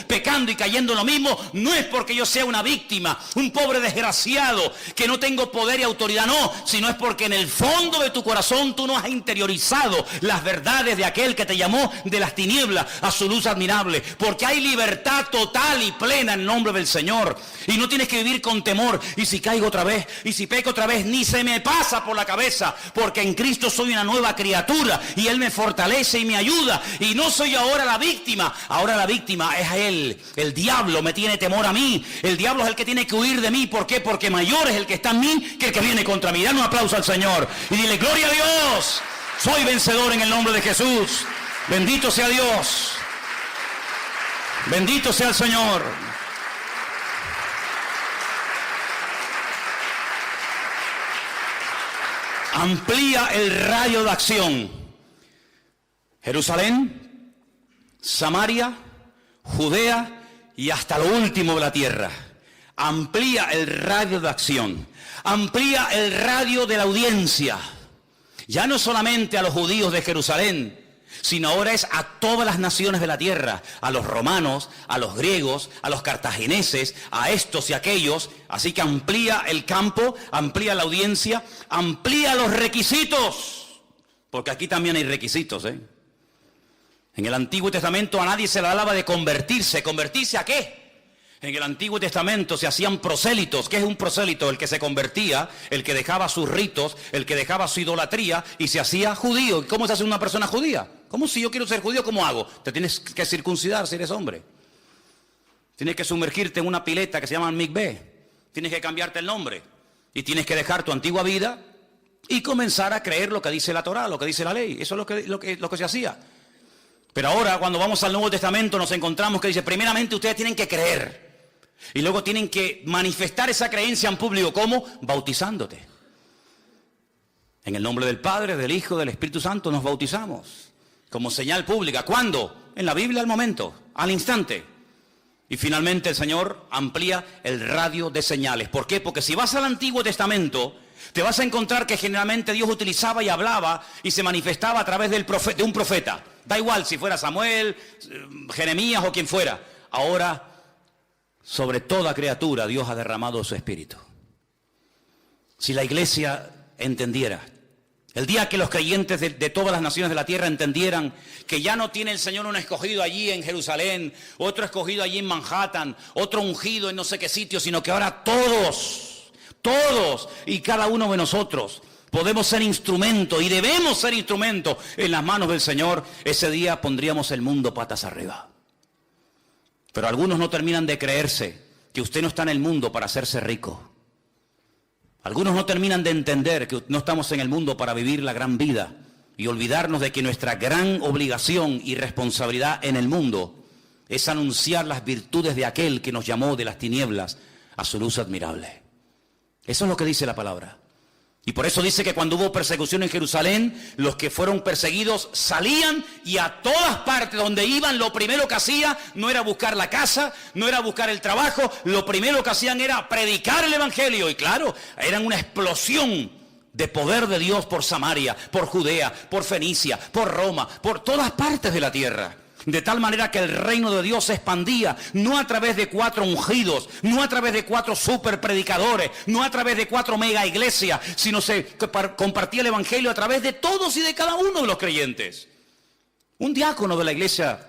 pecando y cayendo en lo mismo, no es porque yo sea una víctima, un pobre desgraciado, que no tengo poder y autoridad, no, sino es porque en el fondo de tu corazón tú no has interiorizado las verdades de aquel que te llamó de las tinieblas a su luz admirable, porque hay libertad total y plena en el nombre del Señor, y no tienes que vivir con temor, y si caigo otra vez, y si peco otra vez, ni se me pasa por la cabeza, porque en Cristo soy una nueva criatura, y Él me fortalece y me ayuda, y no soy ahora la víctima es Él. El diablo me tiene temor a mí, el diablo es el que tiene que huir de mí. ¿Por qué? Porque mayor es el que está en mí que el que viene contra mí. Dale un aplauso al Señor y dile, gloria a Dios, soy vencedor en el nombre de Jesús. Bendito sea Dios, bendito sea el Señor. Amplía el radio de acción. Jerusalén, Samaria, Judea y hasta lo último de la tierra. Amplía el radio de acción. Amplía el radio de la audiencia. Ya no solamente a los judíos de Jerusalén, sino ahora es a todas las naciones de la tierra, a los romanos, a los griegos, a los cartagineses, a estos y aquellos. Así que amplía el campo, amplía la audiencia, amplía los requisitos, porque aquí también hay requisitos, En el Antiguo Testamento a nadie se le hablaba de convertirse. ¿Convertirse a qué? En el Antiguo Testamento se hacían prosélitos. ¿Qué es un prosélito? El que se convertía, el que dejaba sus ritos, el que dejaba su idolatría y se hacía judío. ¿Y cómo se hace una persona judía? ¿Cómo si yo quiero ser judío, cómo hago? Te tienes que circuncidar si eres hombre. Tienes que sumergirte en una pileta que se llama mikveh. Tienes que cambiarte el nombre. Y tienes que dejar tu antigua vida y comenzar a creer lo que dice la Torá, lo que dice la ley. Eso es lo que se hacía. Pero ahora cuando vamos al Nuevo Testamento nos encontramos que dice, primeramente ustedes tienen que creer. Y luego tienen que manifestar esa creencia en público. ¿Cómo? Bautizándote. En el nombre del Padre, del Hijo, del Espíritu Santo nos bautizamos. Como señal pública. ¿Cuándo? En la Biblia al momento, al instante. Y finalmente el Señor amplía el radio de señales. ¿Por qué? Porque si vas al Antiguo Testamento, te vas a encontrar que generalmente Dios utilizaba y hablaba y se manifestaba a través de un profeta. Da igual si fuera Samuel, Jeremías o quien fuera. Ahora, sobre toda criatura, Dios ha derramado su Espíritu. Si la iglesia entendiera, el día que los creyentes de todas las naciones de la tierra entendieran que ya no tiene el Señor un escogido allí en Jerusalén, otro escogido allí en Manhattan, otro ungido en no sé qué sitio, sino que ahora todos y cada uno de nosotros podemos ser instrumentos y debemos ser instrumentos en las manos del Señor, ese día pondríamos el mundo patas arriba. Pero algunos no terminan de creerse que usted no está en el mundo para hacerse rico. Algunos no terminan de entender que no estamos en el mundo para vivir la gran vida y olvidarnos de que nuestra gran obligación y responsabilidad en el mundo es anunciar las virtudes de aquel que nos llamó de las tinieblas a su luz admirable. Eso es lo que dice la palabra. Y por eso dice que cuando hubo persecución en Jerusalén, los que fueron perseguidos salían y a todas partes donde iban, lo primero que hacían no era buscar la casa, no era buscar el trabajo, lo primero que hacían era predicar el Evangelio. Y claro, eran una explosión de poder de Dios por Samaria, por Judea, por Fenicia, por Roma, por todas partes de la tierra. De tal manera que el reino de Dios se expandía, no a través de 4 ungidos, no a través de 4 super predicadores, no a través de 4 mega iglesias, sino se compartía el evangelio a través de todos y de cada uno de los creyentes. Un diácono de la iglesia,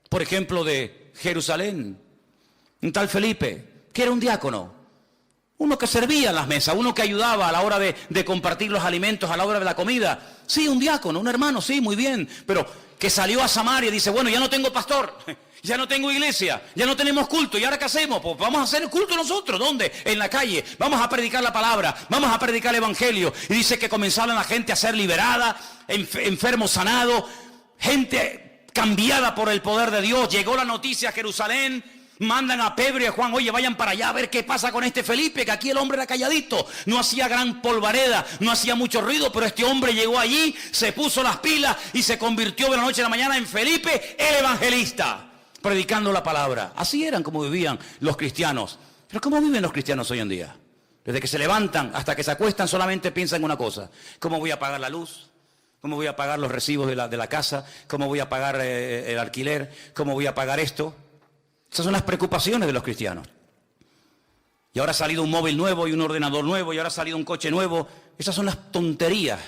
por ejemplo, de Jerusalén, un tal Felipe, que era un diácono, uno que servía en las mesas, uno que ayudaba a la hora de compartir los alimentos, a la hora de la comida. Sí, un diácono, un hermano, sí, muy bien, pero que salió a Samaria y dice, bueno, ya no tengo pastor, ya no tengo iglesia, ya no tenemos culto, ¿y ahora qué hacemos? Pues vamos a hacer el culto nosotros, ¿dónde? En la calle, vamos a predicar la palabra, vamos a predicar el evangelio. Y dice que comenzaron la gente a ser liberada, enfermos sanados, gente cambiada por el poder de Dios. Llegó la noticia a Jerusalén, mandan a Pedro y a Juan, oye, vayan para allá a ver qué pasa con este Felipe, que aquí el hombre era calladito, no hacía gran polvareda, no hacía mucho ruido, pero este hombre llegó allí, se puso las pilas y se convirtió de la noche a la mañana en Felipe, el evangelista, predicando la palabra. Así eran como vivían los cristianos. Pero ¿cómo viven los cristianos hoy en día? Desde que se levantan hasta que se acuestan solamente piensan en una cosa: ¿cómo voy a pagar la luz? ¿Cómo voy a pagar los recibos de la casa? ¿Cómo voy a pagar el alquiler? ¿Cómo voy a pagar esto? Esas son las preocupaciones de los cristianos. Y ahora ha salido un móvil nuevo y un ordenador nuevo, y ahora ha salido un coche nuevo. Esas son las tonterías.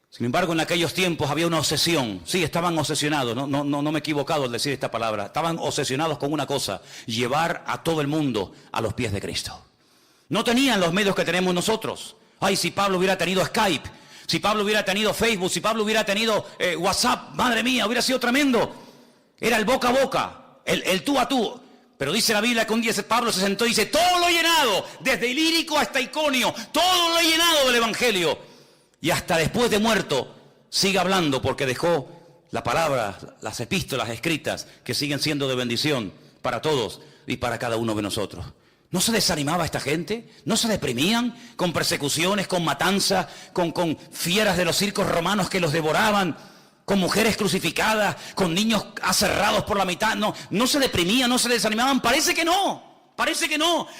Sin embargo, en aquellos tiempos había una obsesión. Sí, estaban obsesionados, no me he equivocado al decir esta palabra. Estaban obsesionados con una cosa: llevar a todo el mundo a los pies de Cristo. No tenían los medios que tenemos nosotros. Ay, si Pablo hubiera tenido Skype, si Pablo hubiera tenido Facebook, si Pablo hubiera tenido WhatsApp, madre mía, hubiera sido tremendo. Era el boca a boca. El tú a tú. Pero dice la Biblia que un día Pablo se sentó y dice, todo lo he llenado, desde Ilírico hasta Iconio, todo lo he llenado del evangelio. Y hasta después de muerto sigue hablando, porque dejó la palabra, las epístolas escritas, que siguen siendo de bendición para todos y para cada uno de nosotros. ¿No se desanimaba esta gente? ¿No se deprimían con persecuciones, con matanzas, con fieras de los circos romanos que los devoraban? Con mujeres crucificadas, con niños aserrados por la mitad. No se deprimían, no se desanimaban. Parece que no.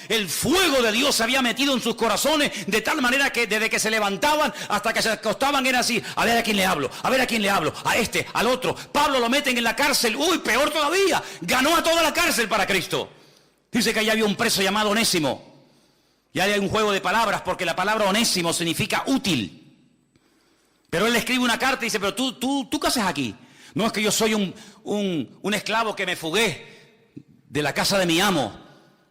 El fuego de Dios se había metido en sus corazones de tal manera que desde que se levantaban hasta que se acostaban era así: a ver a quién le hablo, a este, al otro. Pablo lo meten en la cárcel. Uy, peor todavía, ganó a toda la cárcel para Cristo. Dice que allá había un preso llamado Onésimo. Y ahí hay un juego de palabras, porque la palabra Onésimo significa útil. Pero él le escribe una carta y dice, pero tú ¿qué haces aquí? No, es que yo soy un esclavo que me fugué de la casa de mi amo.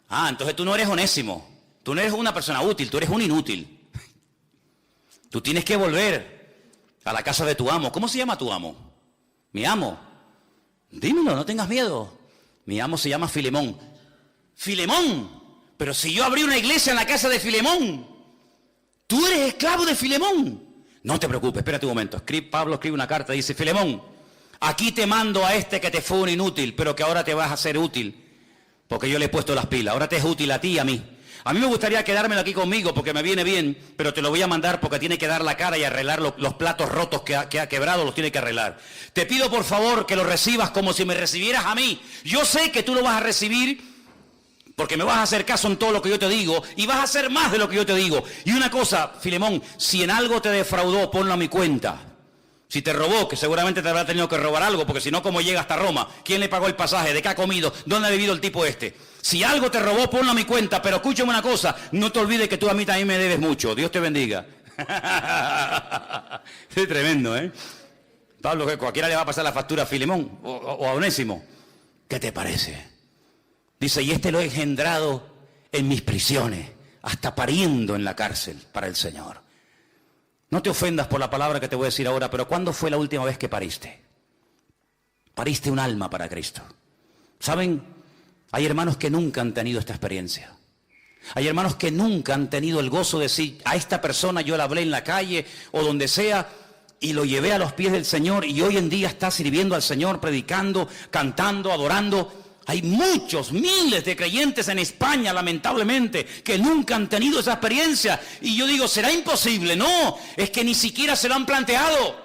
Ah, entonces tú no eres Onésimo. Tú no eres una persona útil, tú eres un inútil. Tú tienes que volver a la casa de tu amo. ¿Cómo se llama tu amo? Mi amo. Dímelo, no tengas miedo. Mi amo se llama Filemón. Filemón. Pero si yo abrí una iglesia en la casa de Filemón, tú eres esclavo de Filemón. No te preocupes, espérate un momento. Pablo escribe una carta y dice, Filemón, aquí te mando a este que te fue un inútil, pero que ahora te vas a ser útil, porque yo le he puesto las pilas. Ahora te es útil a ti y a mí. A mí me gustaría quedármelo aquí conmigo porque me viene bien, pero te lo voy a mandar porque tiene que dar la cara y arreglar los platos rotos que ha quebrado, los tiene que arreglar. Te pido por favor que lo recibas como si me recibieras a mí. Yo sé que tú lo vas a recibir porque me vas a hacer caso en todo lo que yo te digo y vas a hacer más de lo que yo te digo. Y una cosa, Filemón, si en algo te defraudó, ponlo a mi cuenta. Si te robó, que seguramente te habrá tenido que robar algo, porque si no, ¿cómo llega hasta Roma? ¿Quién le pagó el pasaje? ¿De qué ha comido? ¿Dónde ha vivido el tipo este? Si algo te robó, ponlo a mi cuenta, pero escúchame una cosa, no te olvides que tú a mí también me debes mucho. Dios te bendiga. Es tremendo, ¿eh? Pablo, que cualquiera le va a pasar la factura a Filemón o a Onésimo. ¿Qué te parece? Dice, y este lo he engendrado en mis prisiones, hasta pariendo en la cárcel para el Señor. No te ofendas por la palabra que te voy a decir ahora, pero ¿cuándo fue la última vez que pariste? Pariste un alma para Cristo. ¿Saben? Hay hermanos que nunca han tenido esta experiencia. Hay hermanos que nunca han tenido el gozo de decir, a esta persona yo la hablé en la calle o donde sea y lo llevé a los pies del Señor y hoy en día está sirviendo al Señor, predicando, cantando, adorando. Hay muchos, miles de creyentes en España, lamentablemente, que nunca han tenido esa experiencia. Y yo digo, ¿será imposible? No, es que ni siquiera se lo han planteado.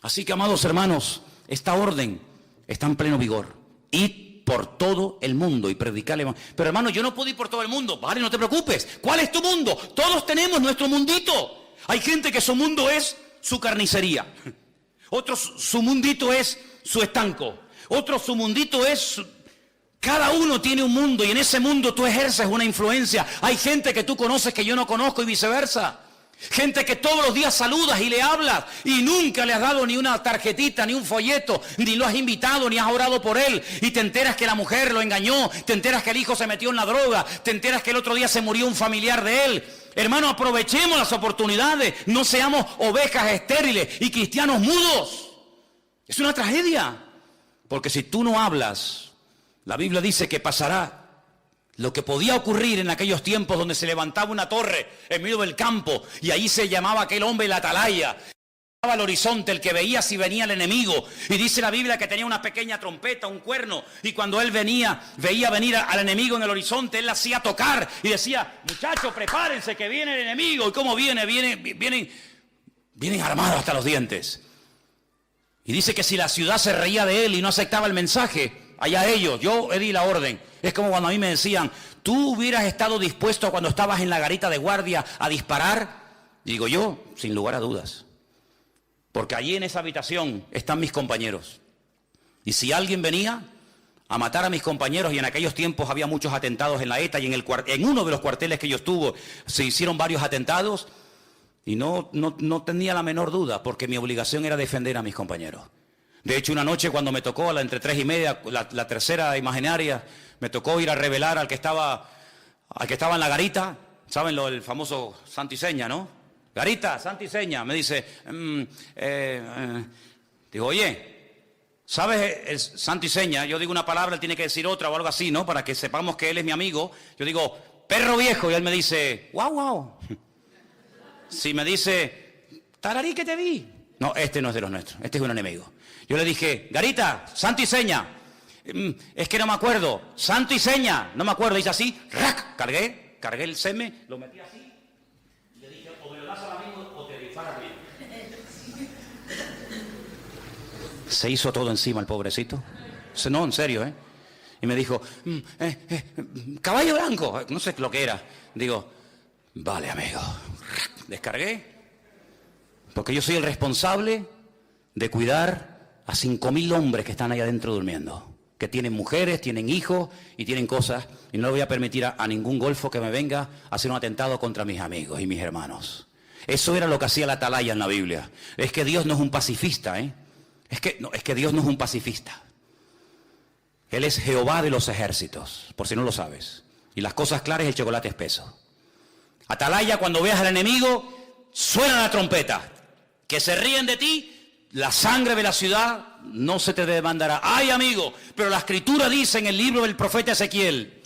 Así que, amados hermanos, esta orden está en pleno vigor. Id por todo el mundo y predicarle. Pero hermano, yo no puedo ir por todo el mundo. Vale, no te preocupes. ¿Cuál es tu mundo? Todos tenemos nuestro mundito. Hay gente que su mundo es su carnicería. Otros su mundito es su estanco. Otros su mundito es... Cada uno tiene un mundo y en ese mundo tú ejerces una influencia. Hay gente que tú conoces que yo no conozco y viceversa. Gente que todos los días saludas y le hablas y nunca le has dado ni una tarjetita, ni un folleto, ni lo has invitado, ni has orado por él. Y te enteras que la mujer lo engañó, te enteras que el hijo se metió en la droga, te enteras que el otro día se murió un familiar de él. Hermano, aprovechemos las oportunidades, no seamos ovejas estériles y cristianos mudos. Es una tragedia, porque si tú no hablas, la Biblia dice que pasará lo que podía ocurrir en aquellos tiempos donde se levantaba una torre en medio del campo y ahí se llamaba aquel hombre la atalaya. Al horizonte, el que veía si venía el enemigo. Y dice la Biblia que tenía una pequeña trompeta, un cuerno, y cuando él veía venir al enemigo en el horizonte, él la hacía tocar y decía: muchachos, prepárense que viene el enemigo. ¿Y cómo viene? Vienen armados hasta los dientes. Y dice que si la ciudad se reía de él y no aceptaba el mensaje, allá ellos, yo di la orden. Es como cuando a mí me decían: ¿tú hubieras estado dispuesto cuando estabas en la garita de guardia a disparar? Y digo yo, sin lugar a dudas. Porque allí en esa habitación están mis compañeros. Y si alguien venía a matar a mis compañeros, y en aquellos tiempos había muchos atentados en la ETA, y en uno de los cuarteles que yo estuve se hicieron varios atentados, y no tenía la menor duda, porque mi obligación era defender a mis compañeros. De hecho, una noche cuando me tocó, entre 3:30, la tercera imaginaria, me tocó ir a revelar al que estaba en la garita. ¿Saben el famoso santo y seña, no? Garita, santo y seña. Me dice, digo, oye, ¿sabes el santo y seña? Yo digo una palabra, él tiene que decir otra o algo así, ¿no? Para que sepamos que él es mi amigo. Yo digo, perro viejo, y él me dice, guau. Si me dice, tararí que te vi. No, este no es de los nuestros, este es un enemigo. Yo le dije, Garita, santo y seña. Es que no me acuerdo. Santo y seña, no me acuerdo. Dice así, ¡rac! Cargué el seme, lo metí así. Y le dije, o me lo das al amigo o te disparas bien. Se hizo todo encima el pobrecito. No, en serio, ¿eh? Y me dijo, caballo blanco. No sé lo que era. Digo, vale, amigo. Descargué. Porque yo soy el responsable de cuidar a 5.000 hombres que están ahí adentro durmiendo, que tienen mujeres, tienen hijos y tienen cosas, y no le voy a permitir a ningún golfo que me venga a hacer un atentado contra mis amigos y mis hermanos. Eso era lo que hacía la atalaya en la Biblia. Es que Dios no es un pacifista, ¿eh? Es que Dios no es un pacifista. Él es Jehová de los ejércitos, por si no lo sabes. Y las cosas claras, el chocolate espeso. Atalaya, cuando veas al enemigo, suena la trompeta. Que se ríen de ti, la sangre de la ciudad no se te demandará. ¡Ay, amigo! Pero la Escritura dice en el libro del profeta Ezequiel,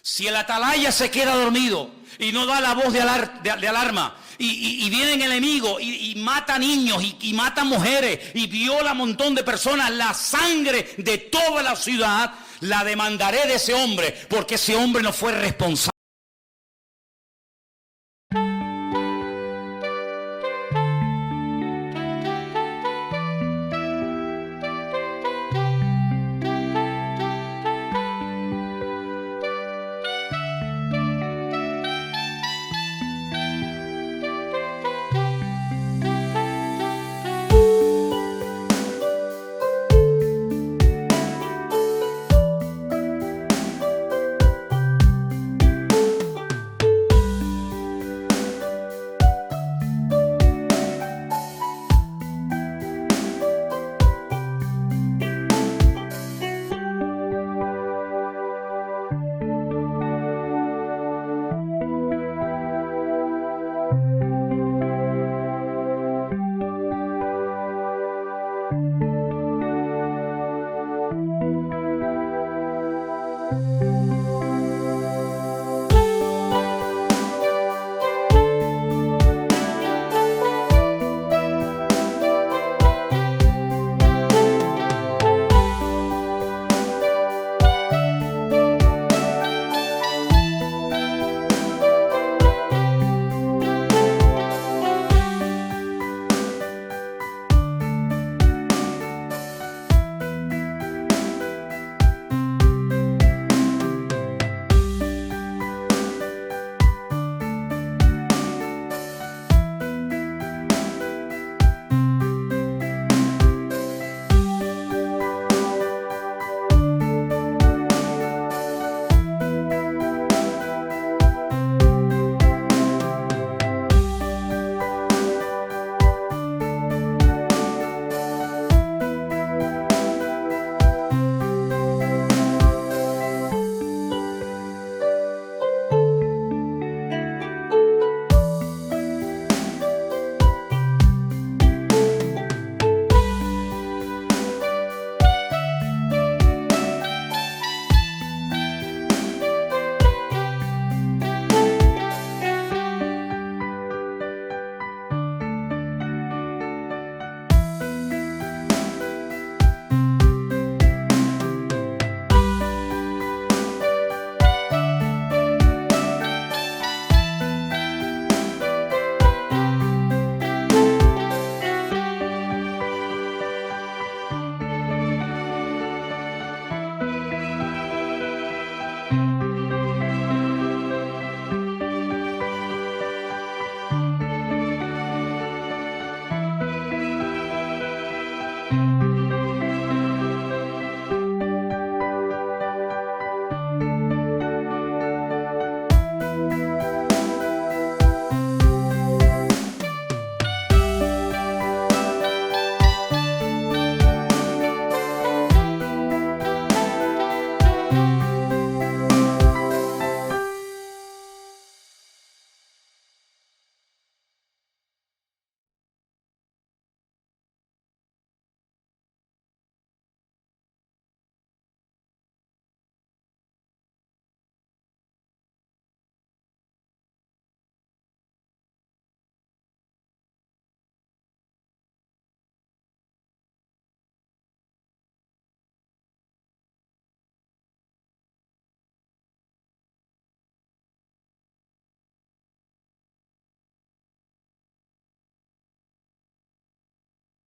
si el atalaya se queda dormido y no da la voz de alarma, y viene el enemigo y mata niños y mata mujeres y viola a un montón de personas, la sangre de toda la ciudad la demandaré de ese hombre, porque ese hombre no fue responsable. Thank you.